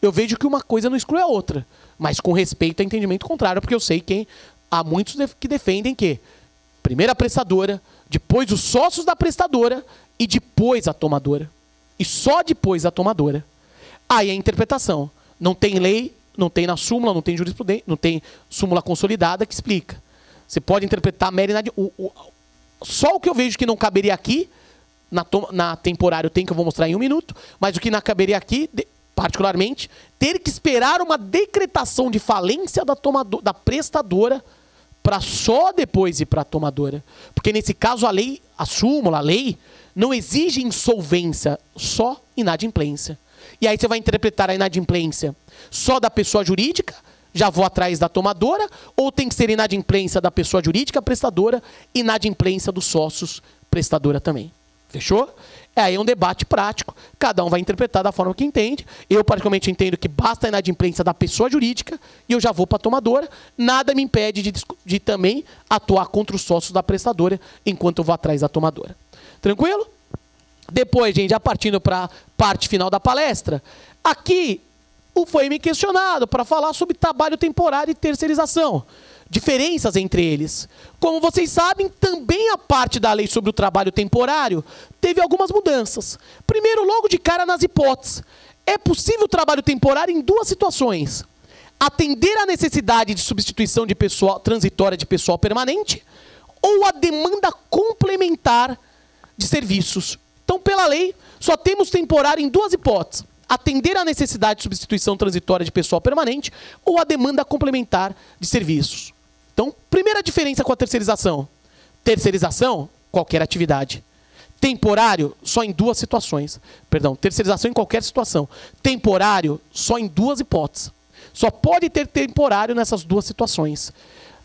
Eu vejo que uma coisa não exclui a outra, mas com respeito a entendimento contrário, porque eu sei que há muitos que defendem que primeiro a prestadora, depois os sócios da prestadora e depois a tomadora. E só depois a tomadora. Aí a interpretação. Não tem lei, não tem na súmula, não tem jurisprudência, não tem súmula consolidada que explica. Você pode interpretar só o que eu vejo que não caberia aqui, na temporário tem, que eu vou mostrar em 1 minuto, mas o que não caberia aqui, particularmente, ter que esperar uma decretação de falência da prestadora para só depois ir para a tomadora. Porque nesse caso a lei, a súmula, a lei, não exige insolvência, só inadimplência. E aí você vai interpretar a inadimplência só da pessoa jurídica, já vou atrás da tomadora, ou tem que ser inadimplência da pessoa jurídica, prestadora, inadimplência dos sócios, prestadora também. Fechou? Aí é um debate prático, cada um vai interpretar da forma que entende. Eu particularmente entendo que basta a inadimplência da pessoa jurídica e eu já vou para a tomadora. Nada me impede de também atuar contra os sócios da prestadora enquanto eu vou atrás da tomadora. Tranquilo? Depois, gente, já partindo para a parte final da palestra, aqui foi me questionado para falar sobre trabalho temporário e terceirização. Diferenças entre eles. Como vocês sabem, também a parte da lei sobre o trabalho temporário teve algumas mudanças. Primeiro, logo de cara nas hipóteses. É possível trabalho temporário em 2 situações. Atender à necessidade de substituição de pessoal transitória de pessoal permanente ou a demanda complementar de serviços. Então, pela lei, só temos temporário em 2 hipóteses. Atender à necessidade de substituição transitória de pessoal permanente ou a demanda complementar de serviços. Então, primeira diferença com a terceirização. Terceirização, qualquer atividade. Temporário, só em 2 situações. Perdão, terceirização em qualquer situação. Temporário, só em 2 hipóteses. Só pode ter temporário nessas 2 situações.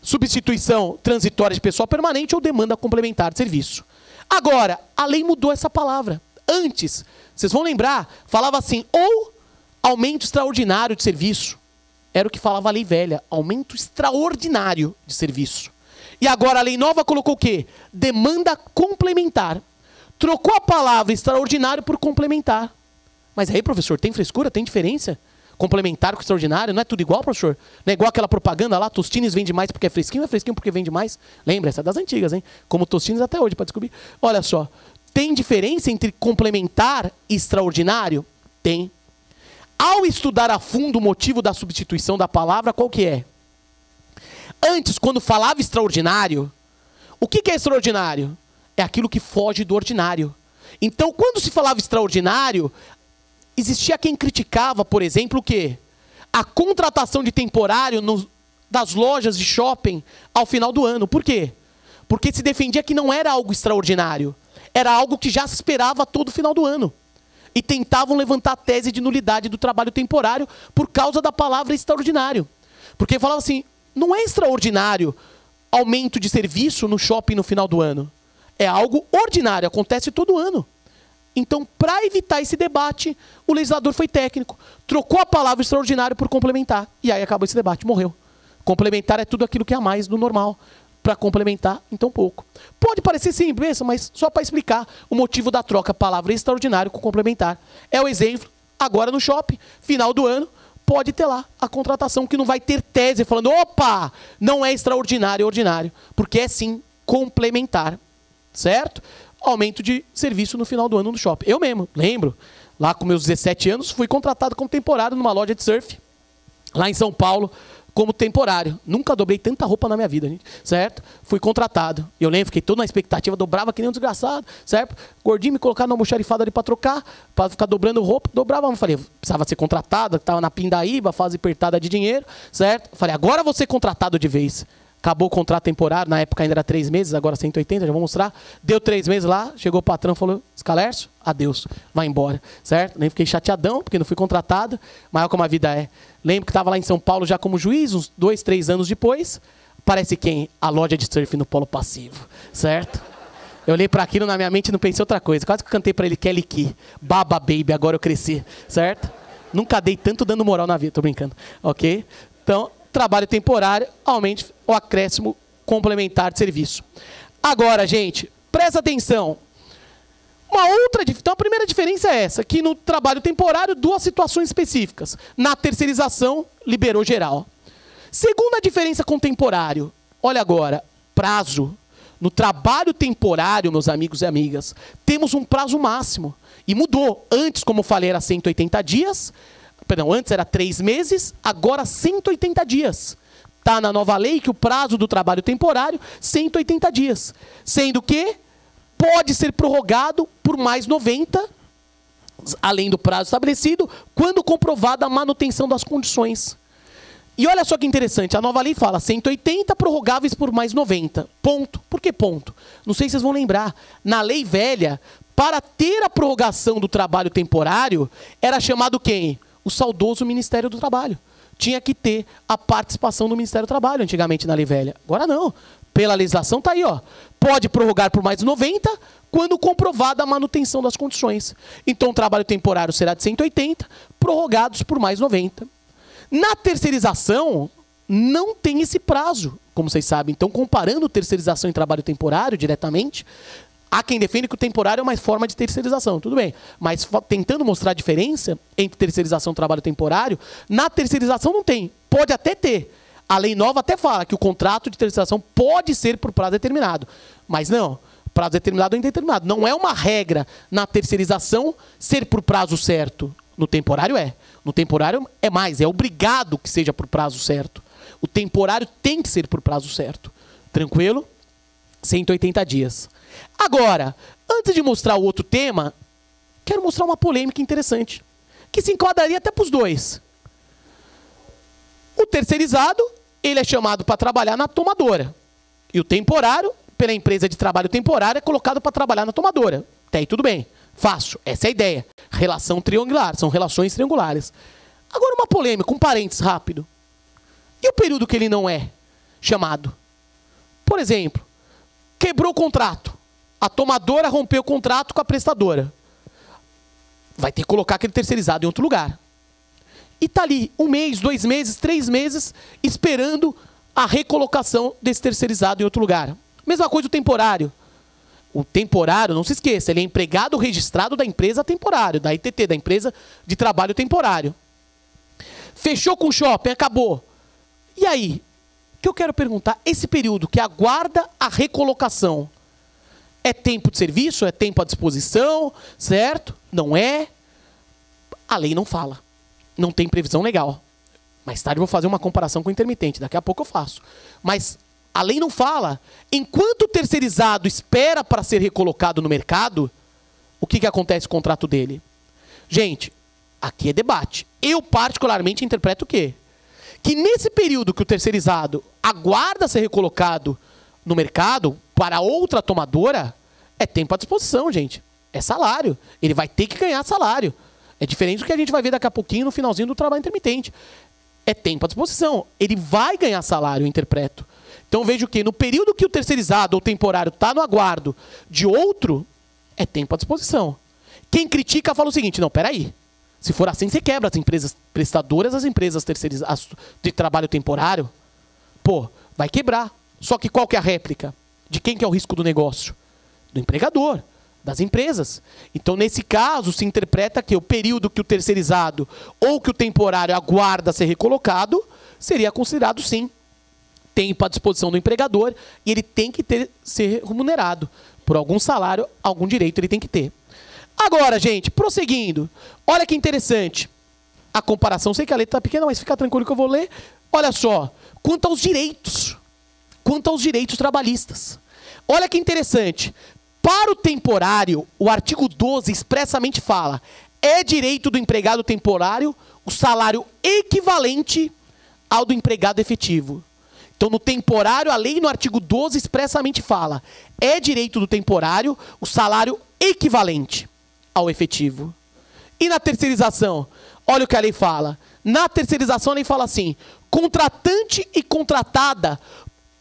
Substituição transitória de pessoal permanente ou demanda complementar de serviço. Agora, a lei mudou essa palavra. Antes, vocês vão lembrar, falava assim, ou aumento extraordinário de serviço. Era o que falava a lei velha, aumento extraordinário de serviço. E agora a lei nova colocou o quê? Demanda complementar. Trocou a palavra extraordinário por complementar. Mas aí, professor, tem frescura? Tem diferença? Complementar com extraordinário? Não é tudo igual, professor? Não é igual aquela propaganda lá, Tostines vende mais porque é fresquinho porque vende mais? Lembra, essa é das antigas, hein? Como Tostines até hoje, para descobrir. Olha só, tem diferença entre complementar e extraordinário? Tem. Ao estudar a fundo o motivo da substituição da palavra, qual que é? Antes, quando falava extraordinário, o que é extraordinário? É aquilo que foge do ordinário. Então, quando se falava extraordinário, existia quem criticava, por exemplo, o quê? A contratação de temporário das lojas de shopping ao final do ano. Por quê? Porque se defendia que não era algo extraordinário. Era algo que já se esperava todo final do ano. E tentavam levantar a tese de nulidade do trabalho temporário por causa da palavra extraordinário. Porque falava assim, não é extraordinário aumento de serviço no shopping no final do ano. É algo ordinário, acontece todo ano. Então, para evitar esse debate, o legislador foi técnico. Trocou a palavra extraordinário por complementar. E aí acabou esse debate, morreu. Complementar é tudo aquilo que é a mais do normal. Para complementar, então pouco. Pode parecer simples, mas só para explicar o motivo da troca palavra extraordinário com complementar. É o exemplo, agora no shopping, final do ano, pode ter lá a contratação que não vai ter tese falando, opa, não é extraordinário, é ordinário. Porque é sim complementar, certo? Aumento de serviço no final do ano no shopping. Eu mesmo, lembro, lá com meus 17 anos, fui contratado como temporário numa loja de surf, lá em São Paulo, como temporário. Nunca dobrei tanta roupa na minha vida, gente, certo? Fui contratado. Eu lembro, fiquei todo na expectativa, dobrava que nem um desgraçado, certo? Gordinho me colocar numa almoxarifada ali para trocar, para ficar dobrando roupa, dobrava. Eu falei, precisava ser contratado, estava na pindaíba, fase apertada de dinheiro, certo? Eu falei, agora vou ser contratado de vez. Acabou o contrato temporário, na época ainda era 3 meses, agora 180, já vou mostrar. Deu 3 meses lá, chegou o patrão e falou, Escalércio, adeus, vai embora, certo? Nem fiquei chateadão, porque não fui contratado, maior como a vida é. Lembro que estava lá em São Paulo já como juiz, uns 2, 3 anos depois, aparece quem? A loja de surf no Polo Passivo, certo? Eu olhei para aquilo na minha mente e não pensei outra coisa. Quase que eu cantei para ele Kelly Key, Baba Baby, agora eu cresci, certo? Nunca dei tanto dando moral na vida, tô brincando, ok? Então, trabalho temporário, aumente o acréscimo complementar de serviço. Agora, gente, presta atenção. Então, a primeira diferença é essa, que no trabalho temporário, 2 situações específicas. Na terceirização, liberou geral. Segunda diferença com temporário, olha agora, prazo. no trabalho temporário, meus amigos e amigas, temos um prazo máximo. E mudou. Antes, como eu falei, era 180 dias. Perdão, antes era 3 meses, agora 180 dias. Está na nova lei que o prazo do trabalho temporário, 180 dias. Sendo que pode ser prorrogado por mais 90, além do prazo estabelecido, quando comprovada a manutenção das condições. E olha só que interessante, a nova lei fala 180 prorrogáveis por mais 90. Ponto. Por que ponto? Não sei se vocês vão lembrar. Na lei velha, para ter a prorrogação do trabalho temporário, era chamado quem? O saudoso Ministério do Trabalho. Tinha que ter a participação do Ministério do Trabalho, antigamente na lei velha. Agora não. Pela legislação está aí, ó. Pode prorrogar por mais 90 quando comprovada a manutenção das condições. Então o trabalho temporário será de 180, prorrogados por mais 90. Na terceirização, não tem esse prazo, como vocês sabem. Então, comparando terceirização e trabalho temporário diretamente, há quem defende que o temporário é uma forma de terceirização. Tudo bem, mas tentando mostrar a diferença entre terceirização e trabalho temporário, na terceirização não tem. Pode até ter. A lei nova até fala que o contrato de terceirização pode ser por prazo determinado. Mas não, prazo determinado ou indeterminado. Não é uma regra na terceirização ser por prazo certo. No temporário é. No temporário é mais, é obrigado que seja por prazo certo. O temporário tem que ser por prazo certo. Tranquilo? 180 dias. Agora, antes de mostrar o outro tema, quero mostrar uma polêmica interessante, que se enquadraria até para os dois. O terceirizado, ele é chamado para trabalhar na tomadora. E o temporário, pela empresa de trabalho temporário, é colocado para trabalhar na tomadora. Até aí tudo bem. Fácil. Essa é a ideia. Relação triangular. São relações triangulares. Agora uma polêmica, um parênteses rápido. E o período que ele não é chamado? Por exemplo, quebrou o contrato. A tomadora rompeu o contrato com a prestadora. Vai ter que colocar aquele terceirizado em outro lugar. E está ali 1 mês, 2 meses, 3 meses, esperando a recolocação desse terceirizado em outro lugar. Mesma coisa o temporário. O temporário, não se esqueça, ele é empregado registrado da empresa temporário, da ITT, da empresa de trabalho temporário. Fechou com o shopping, acabou. E aí? O que eu quero perguntar, esse período que aguarda a recolocação, é tempo de serviço? É tempo à disposição? Certo? Não é? A lei não fala. Não tem previsão legal. Mais tarde eu vou fazer uma comparação com o intermitente, daqui a pouco eu faço. Mas a lei não fala. Enquanto o terceirizado espera para ser recolocado no mercado, o que acontece com o contrato dele? Gente, aqui é debate. Eu particularmente interpreto o quê? Que nesse período que o terceirizado aguarda ser recolocado no mercado para outra tomadora, é tempo à disposição, gente. É salário. Ele vai ter que ganhar salário. É diferente do que a gente vai ver daqui a pouquinho no finalzinho do trabalho intermitente. É tempo à disposição. Ele vai ganhar salário, eu interpreto. Então vejo que no período que o terceirizado ou temporário está no aguardo de outro, é tempo à disposição. Quem critica fala o seguinte, não, peraí. Se for assim, você quebra as empresas prestadoras, as empresas terceirizadas de trabalho temporário. Pô, vai quebrar. Só que qual que é a réplica? De quem que é o risco do negócio? Do empregador, das empresas. Então, nesse caso, se interpreta que o período que o terceirizado ou que o temporário aguarda ser recolocado, seria considerado, sim, tempo à disposição do empregador e ele tem que ser remunerado. Por algum salário, algum direito ele tem que ter. Agora, gente, prosseguindo. Olha que interessante. A comparação, sei que a letra está pequena, mas fica tranquilo que eu vou ler. Olha só. Quanto aos direitos trabalhistas. Olha que interessante. Para o temporário, o artigo 12 expressamente fala: é direito do empregado temporário o salário equivalente ao do empregado efetivo. Então, no temporário, a lei no artigo 12 expressamente fala: é direito do temporário o salário equivalente ao efetivo. E na terceirização? Olha o que a lei fala. Na terceirização, a lei fala assim: contratante e contratada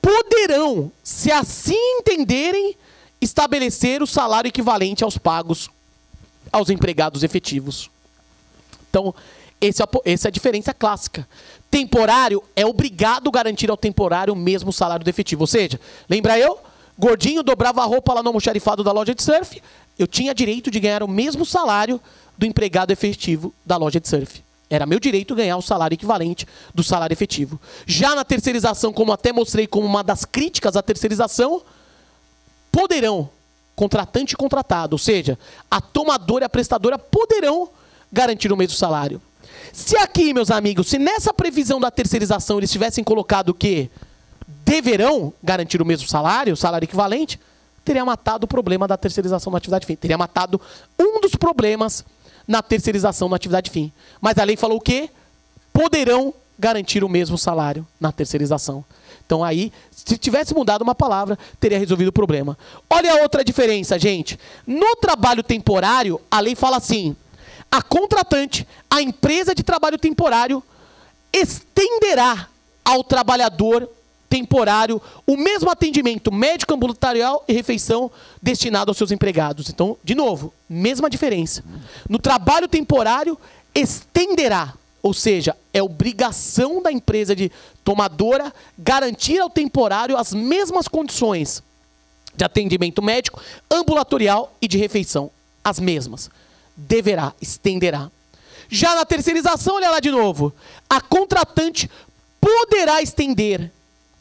poderão, se assim entenderem, estabelecer o salário equivalente aos pagos aos empregados efetivos. Então, essa é a diferença clássica. Temporário é obrigado a garantir ao temporário o mesmo salário do efetivo. Ou seja, lembra eu? Gordinho dobrava a roupa lá no almoxarifado da loja de surf, eu tinha direito de ganhar o mesmo salário do empregado efetivo da loja de surf. Era meu direito ganhar o salário equivalente do salário efetivo. Já na terceirização, como até mostrei como uma das críticas à terceirização, poderão, contratante e contratado, ou seja, a tomadora e a prestadora poderão garantir o mesmo salário. Se aqui, meus amigos, se nessa previsão da terceirização eles tivessem colocado o quê? Deverão garantir o mesmo salário, salário equivalente, teria matado o problema da terceirização na atividade fim. Teria matado um dos problemas na terceirização na atividade fim. Mas a lei falou o quê? Poderão garantir o mesmo salário na terceirização. Então aí, se tivesse mudado uma palavra, teria resolvido o problema. Olha a outra diferença, gente. No trabalho temporário, a lei fala assim: a contratante, a empresa de trabalho temporário, estenderá ao trabalhador temporário o mesmo atendimento médico, ambulatorial e refeição destinado aos seus empregados. Então, de novo, mesma diferença. No trabalho temporário, estenderá, ou seja, é obrigação da empresa de tomadora garantir ao temporário as mesmas condições de atendimento médico, ambulatorial e de refeição. As mesmas. Deverá, estenderá. Já na terceirização, olha lá de novo. A contratante poderá estender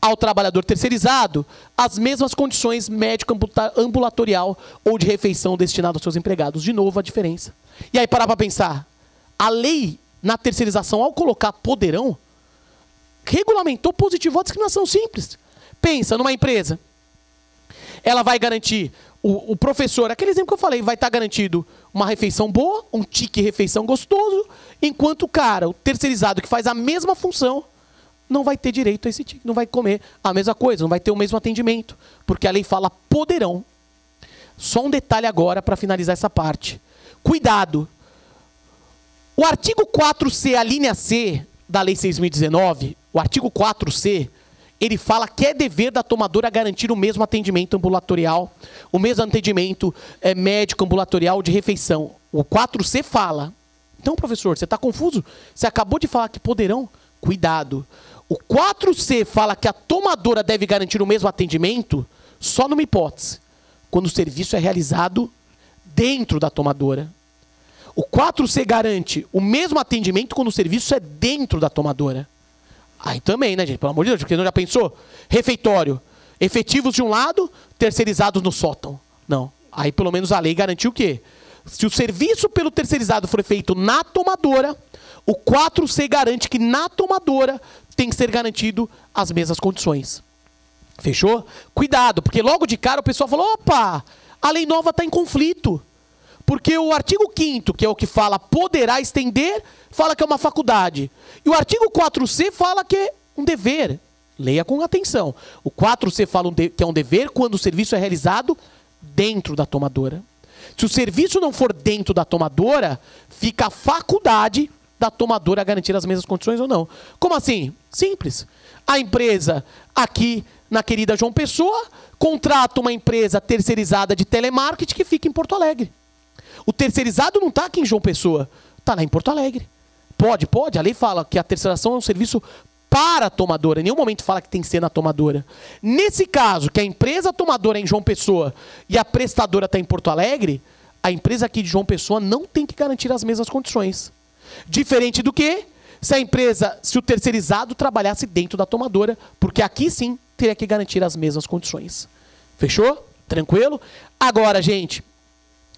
ao trabalhador terceirizado as mesmas condições médico, ambulatorial ou de refeição destinado aos seus empregados. De novo, a diferença. E aí, parar para pensar. A lei, na terceirização, ao colocar poderão, regulamentou, positivou a discriminação simples. Pensa numa empresa. Ela vai garantir, o professor, aquele exemplo que eu falei, vai estar garantido uma refeição boa, um tique refeição gostoso, enquanto o cara, o terceirizado que faz a mesma função, não vai ter direito a esse tique, não vai comer a mesma coisa, não vai ter o mesmo atendimento, porque a lei fala poderão. Só um detalhe agora para finalizar essa parte. Cuidado! O artigo 4C, a linha C da Lei 6.019, o artigo 4C, ele fala que é dever da tomadora garantir o mesmo atendimento ambulatorial, o mesmo atendimento médico, ambulatorial, de refeição. O 4C fala. Então, professor, você está confuso? Você acabou de falar que poderão? Cuidado. O 4C fala que a tomadora deve garantir o mesmo atendimento só numa hipótese. Quando o serviço é realizado dentro da tomadora. O 4C garante o mesmo atendimento quando o serviço é dentro da tomadora. Aí também, né, gente? Pelo amor de Deus, porque não já pensou? Refeitório. Efetivos de um lado, terceirizados no sótão. Não. Aí pelo menos a lei garantiu o quê? Se o serviço pelo terceirizado for feito na tomadora, o 4C garante que na tomadora tem que ser garantido as mesmas condições. Fechou? Cuidado, porque logo de cara o pessoal falou, opa, a lei nova está em conflito. Porque o artigo 5º, que é o que fala poderá estender, fala que é uma faculdade. E o artigo 4C fala que é um dever. Leia com atenção. O 4C fala que é um dever quando o serviço é realizado dentro da tomadora. Se o serviço não for dentro da tomadora, fica a faculdade da tomadora garantir as mesmas condições ou não. Como assim? Simples. A empresa aqui na querida João Pessoa contrata uma empresa terceirizada de telemarketing que fica em Porto Alegre. O terceirizado não está aqui em João Pessoa, está lá em Porto Alegre. Pode. A lei fala que a terceirização é um serviço para a tomadora. Em nenhum momento fala que tem que ser na tomadora. Nesse caso, que a empresa tomadora é em João Pessoa e a prestadora está em Porto Alegre, a empresa aqui de João Pessoa não tem que garantir as mesmas condições. Diferente do que se o terceirizado trabalhasse dentro da tomadora, porque aqui sim teria que garantir as mesmas condições. Fechou? Tranquilo? Agora, gente,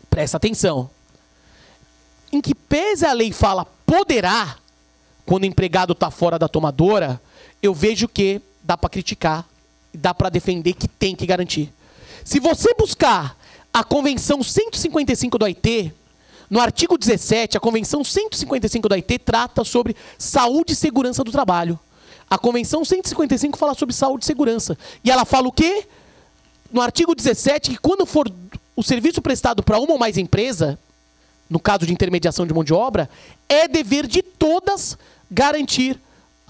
presta atenção. Em que pese a lei fala poderá, quando o empregado está fora da tomadora, eu vejo que dá para criticar, dá para defender que tem que garantir. Se você buscar a Convenção 155 do OIT, no artigo 17, a Convenção 155 do OIT trata sobre saúde e segurança do trabalho. A Convenção 155 fala sobre saúde e segurança. E ela fala o quê? No artigo 17, que quando for o serviço prestado para uma ou mais empresa, no caso de intermediação de mão de obra, é dever de todas garantir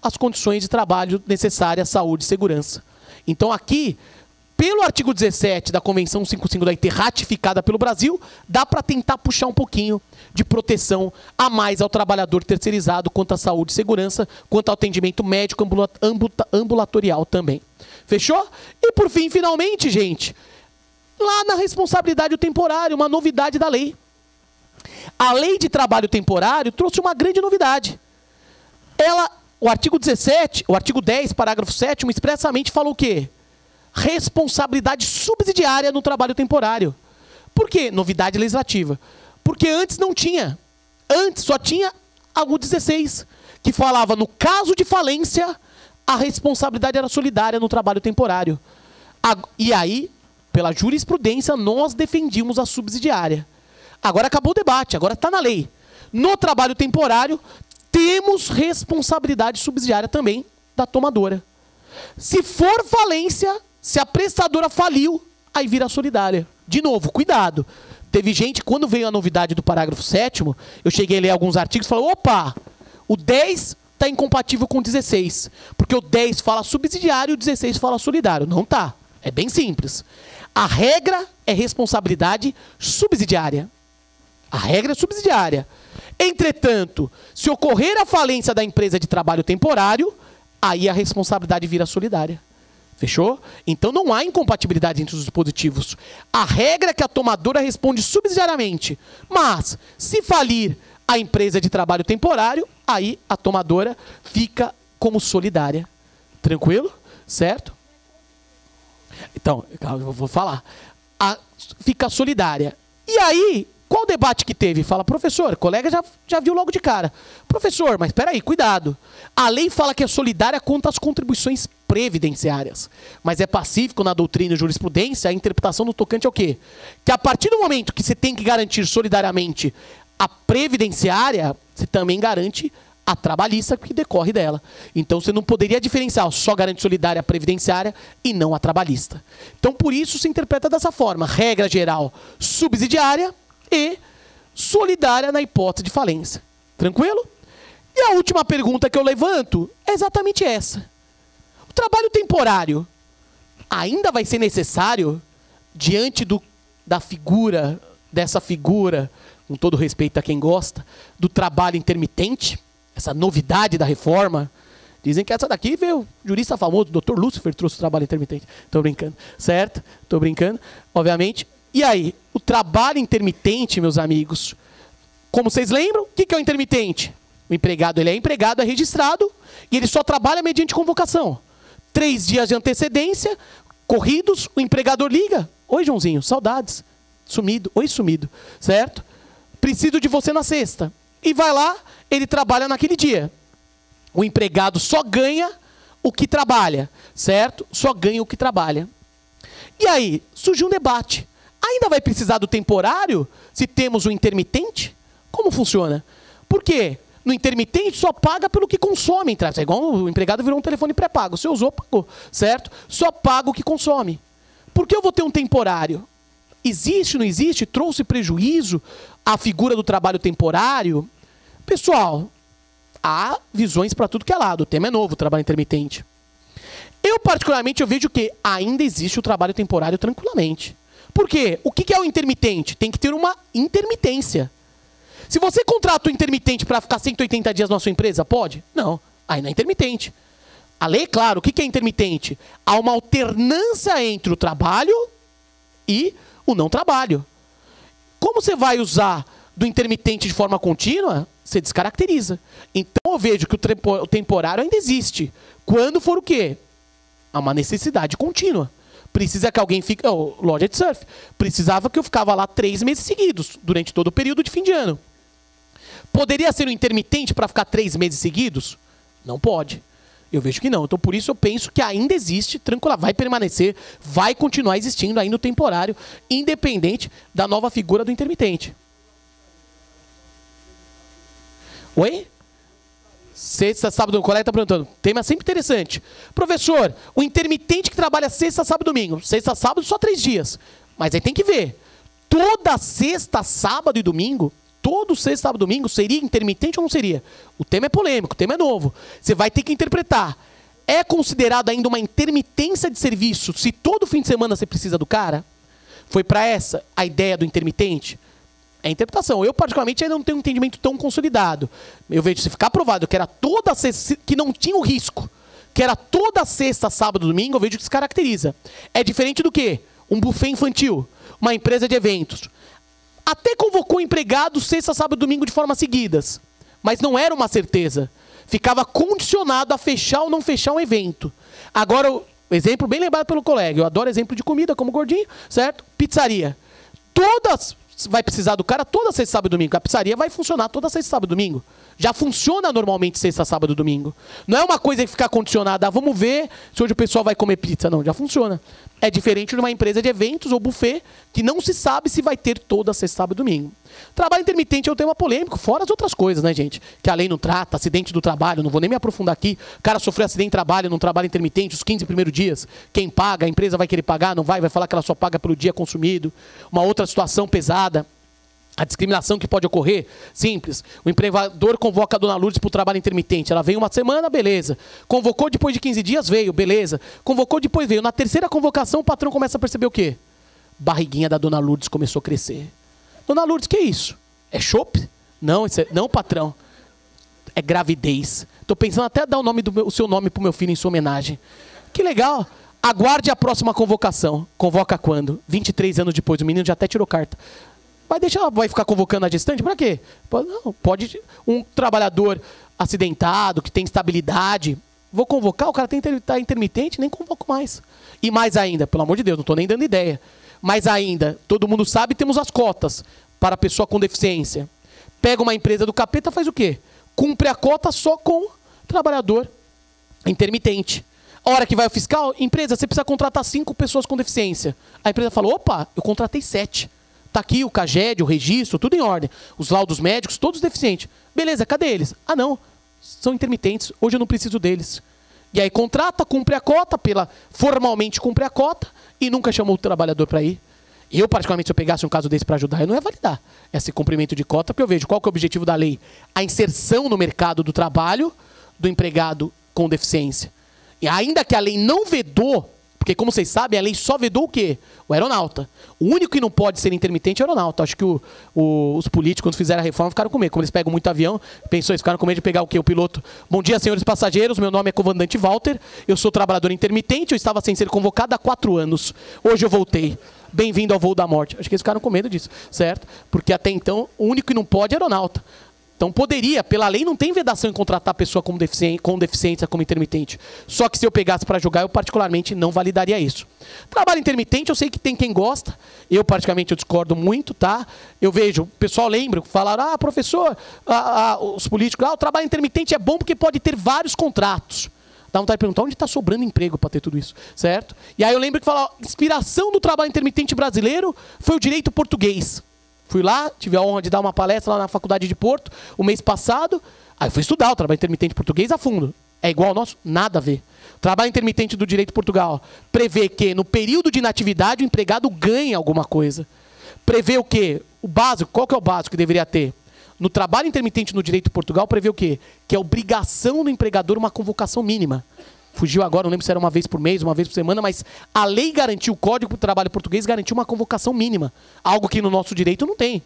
as condições de trabalho necessárias, saúde e segurança. Então aqui, pelo artigo 17 da Convenção 155 da OIT ratificada pelo Brasil, dá para tentar puxar um pouquinho de proteção a mais ao trabalhador terceirizado quanto à saúde e segurança, quanto ao atendimento médico ambulatorial também. Fechou? E por fim, finalmente, gente, lá na responsabilidade temporária, uma novidade da lei. A lei de trabalho temporário trouxe uma grande novidade. O artigo 17, o artigo 10, parágrafo 7º, expressamente falou o quê? responsabilidade subsidiária no trabalho temporário. Por quê? Novidade legislativa. Porque antes não tinha. Antes só tinha o 16, que falava, no caso de falência, a responsabilidade era solidária no trabalho temporário. E aí, pela jurisprudência, nós defendimos a subsidiária. Agora acabou o debate, agora está na lei. No trabalho temporário, temos responsabilidade subsidiária também da tomadora. Se for falência, se a prestadora faliu, aí vira solidária. De novo, cuidado. Teve gente, quando veio a novidade do parágrafo 7º, eu cheguei a ler alguns artigos e falei, opa, o 10 está incompatível com o 16. Porque o 10 fala subsidiário e o 16 fala solidário. Não tá. É bem simples. A regra é responsabilidade subsidiária. A regra é subsidiária. Entretanto, se ocorrer a falência da empresa de trabalho temporário, aí a responsabilidade vira solidária. Fechou? Então não há incompatibilidade entre os dispositivos. A regra é que a tomadora responde subsidiariamente. Mas, se falir a empresa de trabalho temporário, aí a tomadora fica como solidária. Tranquilo? Certo? Então, eu vou falar. Fica solidária. E aí, qual o debate que teve? Fala, professor, colega já viu logo de cara. Professor, mas espera aí, cuidado. A lei fala que é solidária contra as contribuições previdenciárias. Mas é pacífico na doutrina e jurisprudência a interpretação no tocante ao quê? Que a partir do momento que você tem que garantir solidariamente a previdenciária, você também garante a trabalhista que decorre dela. Então você não poderia diferenciar só garante solidária a previdenciária e não a trabalhista. Então por isso se interpreta dessa forma. Regra geral subsidiária e solidária na hipótese de falência. Tranquilo? E a última pergunta que eu levanto é exatamente essa. O trabalho temporário ainda vai ser necessário diante dessa figura, com todo respeito a quem gosta, do trabalho intermitente, essa novidade da reforma? Dizem que essa daqui veio o jurista famoso, o Dr. Lúcifer, trouxe o trabalho intermitente. Estou brincando, certo? Estou brincando, obviamente. E aí, o trabalho intermitente, meus amigos, como vocês lembram, o que é o intermitente? O empregado, ele é empregado, é registrado, e ele só trabalha mediante convocação. 3 dias de antecedência, corridos, o empregador liga. Oi, Joãozinho, saudades. Sumido, oi, sumido, certo? Preciso de você na sexta. E vai lá, ele trabalha naquele dia. O empregado só ganha o que trabalha, certo? Só ganha o que trabalha. E aí, surgiu um debate. Ainda vai precisar do temporário se temos o intermitente? Como funciona? Por quê? No intermitente só paga pelo que consome. É igual o empregado virou um telefone pré-pago. Você usou, pagou, certo? Só paga o que consome. Por que eu vou ter um temporário? Existe, não existe? Trouxe prejuízo à figura do trabalho temporário? Pessoal, há visões para tudo que é lado. O tema é novo, o trabalho intermitente. Eu, particularmente, eu vejo que ainda existe o trabalho temporário tranquilamente. Por quê? O que é o intermitente? Tem que ter uma intermitência. Se você contrata o intermitente para ficar 180 dias na sua empresa, pode? Não. Aí não é intermitente. A lei, claro, o que é intermitente? Há uma alternância entre o trabalho e o não trabalho. Como você vai usar do intermitente de forma contínua, você descaracteriza. Então eu vejo que o temporário ainda existe. Quando for o quê? Há uma necessidade contínua. Precisa que alguém fique... loja de surf. Precisava que eu ficava lá 3 meses seguidos, durante todo o período de fim de ano. Poderia ser um intermitente para ficar 3 meses seguidos? Não pode. Eu vejo que não. Então, por isso, eu penso que ainda existe, tranquila, vai permanecer, vai continuar existindo ainda o temporário, independente da nova figura do intermitente. Oi? Sexta, sábado, o colega está perguntando. Tema sempre interessante. Professor, o intermitente que trabalha sexta, sábado e domingo. Sexta, sábado, só 3 dias. Mas aí tem que ver. Toda sexta, sábado e domingo, todo sexta, sábado e domingo, seria intermitente ou não seria? O tema é polêmico, o tema é novo. Você vai ter que interpretar. É considerado ainda uma intermitência de serviço se todo fim de semana você precisa do cara? Foi para essa a ideia do intermitente? É a interpretação. Eu, particularmente, ainda não tenho um entendimento tão consolidado. Eu vejo, se ficar provado que era toda sexta, que não tinha o risco, que era toda sexta, sábado, domingo, eu vejo que se caracteriza. É diferente do que? Um buffet infantil, uma empresa de eventos. Até convocou empregado sexta, sábado, domingo de forma seguidas, mas não era uma certeza. Ficava condicionado a fechar ou não fechar um evento. Agora, Exemplo bem lembrado pelo colega. Eu adoro exemplo de comida, como gordinho, certo? Pizzaria. Todas vai precisar do cara toda sexta, sábado e domingo. A pizzaria vai funcionar toda sexta, sábado e domingo. Já funciona normalmente sexta, sábado e domingo. Não é uma coisa que fica condicionada. Vamos ver se hoje o pessoal vai comer pizza. Não, já funciona. É diferente de uma empresa de eventos ou buffet que não se sabe se vai ter toda sexta, sábado e domingo. Trabalho intermitente é um tema polêmico, fora as outras coisas, né, gente? Que a lei não trata, acidente do trabalho, não vou nem me aprofundar aqui. O cara sofreu acidente de trabalho num trabalho intermitente, os 15 primeiros dias. Quem paga, a empresa vai querer pagar, não vai falar que ela só paga pelo dia consumido. Uma outra situação pesada. A discriminação que pode ocorrer, simples. O empregador convoca a dona Lourdes para o trabalho intermitente. Ela veio uma semana, beleza. Convocou depois de 15 dias, veio, beleza. Convocou depois, veio. Na terceira convocação, o patrão começa a perceber o quê? Barriguinha da dona Lourdes começou a crescer. Dona Lourdes, que é isso? É chope? Não, não, patrão. É gravidez. Estou pensando até dar o seu nome para o meu filho em sua homenagem. Que legal. Aguarde a próxima convocação. Convoca quando? 23 anos depois. O menino já até tirou carta. Vai ficar convocando a gestante? Para quê? Não, pode um trabalhador acidentado, que tem estabilidade. Vou convocar, o cara tá intermitente, nem convoco mais. E mais ainda, pelo amor de Deus, não estou nem dando ideia. Mais ainda, todo mundo sabe, temos as cotas para a pessoa com deficiência. Pega uma empresa do capeta, faz o quê? Cumpre a cota só com trabalhador intermitente. A hora que vai o fiscal, empresa, você precisa contratar 5 pessoas com deficiência. A empresa fala, opa, eu contratei 7. Tá aqui o CAGED, o registro, tudo em ordem. Os laudos médicos, todos deficientes. Beleza, cadê eles? Ah, não. São intermitentes. Hoje eu não preciso deles. E aí contrata, cumpre a cota, formalmente cumpre a cota e nunca chamou o trabalhador para ir. Eu, particularmente, se eu pegasse um caso desse para ajudar, eu não ia validar esse cumprimento de cota, porque eu vejo qual que é o objetivo da lei. A inserção no mercado do trabalho do empregado com deficiência. E ainda que a lei não vedou, porque, como vocês sabem, a lei só vedou o quê? O aeronauta. O único que não pode ser intermitente é o aeronauta. Acho que os políticos, quando fizeram a reforma, ficaram com medo. Como eles pegam muito avião, eles ficaram com medo de pegar o quê? O piloto. Bom dia, senhores passageiros. Meu nome é comandante Walter. Eu sou trabalhador intermitente. Eu estava sem ser convocado há 4 anos. Hoje eu voltei. Bem-vindo ao voo da morte. Acho que eles ficaram com medo disso, certo? Porque até então, o único que não pode é aeronauta. Então poderia, pela lei não tem vedação em contratar a pessoa com deficiência como intermitente. Só que se eu pegasse para julgar, eu particularmente não validaria isso. Trabalho intermitente, eu sei que tem quem gosta. Eu particularmente eu discordo muito, tá? Eu vejo, o pessoal lembra, falaram, professor, os políticos, o trabalho intermitente é bom porque pode ter vários contratos. Dá vontade de perguntar onde está sobrando emprego para ter tudo isso, certo? E aí eu lembro que a inspiração do trabalho intermitente brasileiro foi o direito português. Fui lá, tive a honra de dar uma palestra lá na Faculdade de Porto, o mês passado. Aí fui estudar o trabalho intermitente português a fundo. É igual ao nosso? Nada a ver. O trabalho intermitente do direito de Portugal prevê que no período de inatividade o empregado ganha alguma coisa. Prevê o quê? O básico, qual que é o básico que deveria ter? No trabalho intermitente no direito de Portugal prevê o quê? Que é obrigação do empregador uma convocação mínima. Fugiu agora, não lembro se era uma vez por mês, uma vez por semana, mas a lei garantiu, o Código do Trabalho português garantiu uma convocação mínima. Algo que no nosso direito não tem,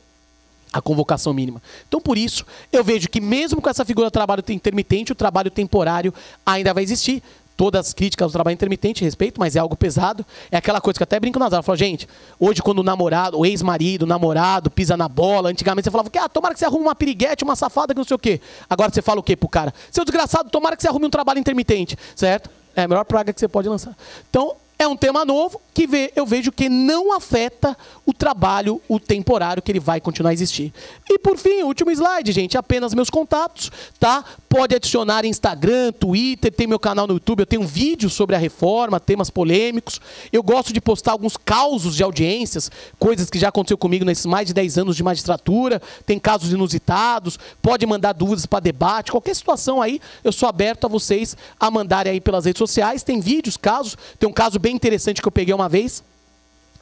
a convocação mínima. Então, por isso, eu vejo que mesmo com essa figura do trabalho intermitente, o trabalho temporário ainda vai existir. Todas as críticas ao trabalho intermitente, respeito, mas é algo pesado. É aquela coisa que eu até brinco nas aulas. Eu falo, gente, hoje quando o namorado, o ex-marido, o namorado, pisa na bola, antigamente você falava que tomara que você arrume uma piriguete, uma safada, que não sei o quê. Agora você fala o quê pro cara? Seu desgraçado, tomara que você arrume um trabalho intermitente, certo? É a melhor praga que você pode lançar. Então, é um tema novo que eu vejo que não afeta o trabalho, o temporário, que ele vai continuar a existir. E por fim, último slide, gente, apenas meus contatos, tá? Pode adicionar Instagram, Twitter, tem meu canal no YouTube, eu tenho um vídeo sobre a reforma, temas polêmicos. Eu gosto de postar alguns causos de audiências, coisas que já aconteceu comigo nesses mais de 10 anos de magistratura, tem casos inusitados, pode mandar dúvidas para debate, qualquer situação aí, eu sou aberto a vocês a mandarem aí pelas redes sociais, tem vídeos, casos, tem um caso bem interessante que eu peguei uma vez,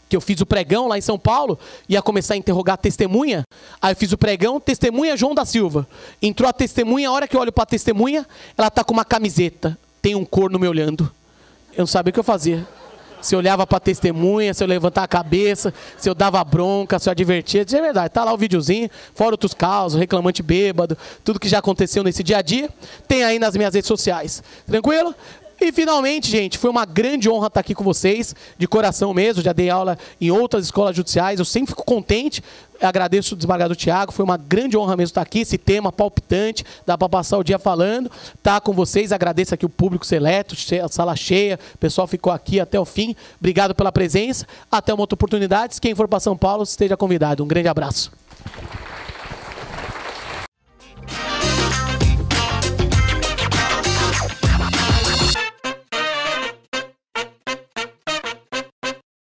que eu fiz o pregão lá em São Paulo, ia começar a interrogar a testemunha, aí eu fiz o pregão, testemunha João da Silva. Entrou a testemunha, a hora que eu olho para a testemunha, ela tá com uma camiseta, tem um corno me olhando. Eu não sabia o que eu fazia. Se eu olhava para a testemunha, se eu levantava a cabeça, se eu dava bronca, se eu advertia. É verdade, tá lá o videozinho, fora outros casos, reclamante bêbado, tudo que já aconteceu nesse dia a dia, tem aí nas minhas redes sociais. Tranquilo? E finalmente, gente, foi uma grande honra estar aqui com vocês, de coração mesmo. Já dei aula em outras escolas judiciais, eu sempre fico contente. Agradeço o desembargador Tiago, foi uma grande honra mesmo estar aqui. Esse tema palpitante, dá para passar o dia falando. Tá com vocês, agradeço aqui o público seleto, a sala cheia, o pessoal ficou aqui até o fim. Obrigado pela presença. Até uma outra oportunidade. Quem for para São Paulo, esteja convidado. Um grande abraço.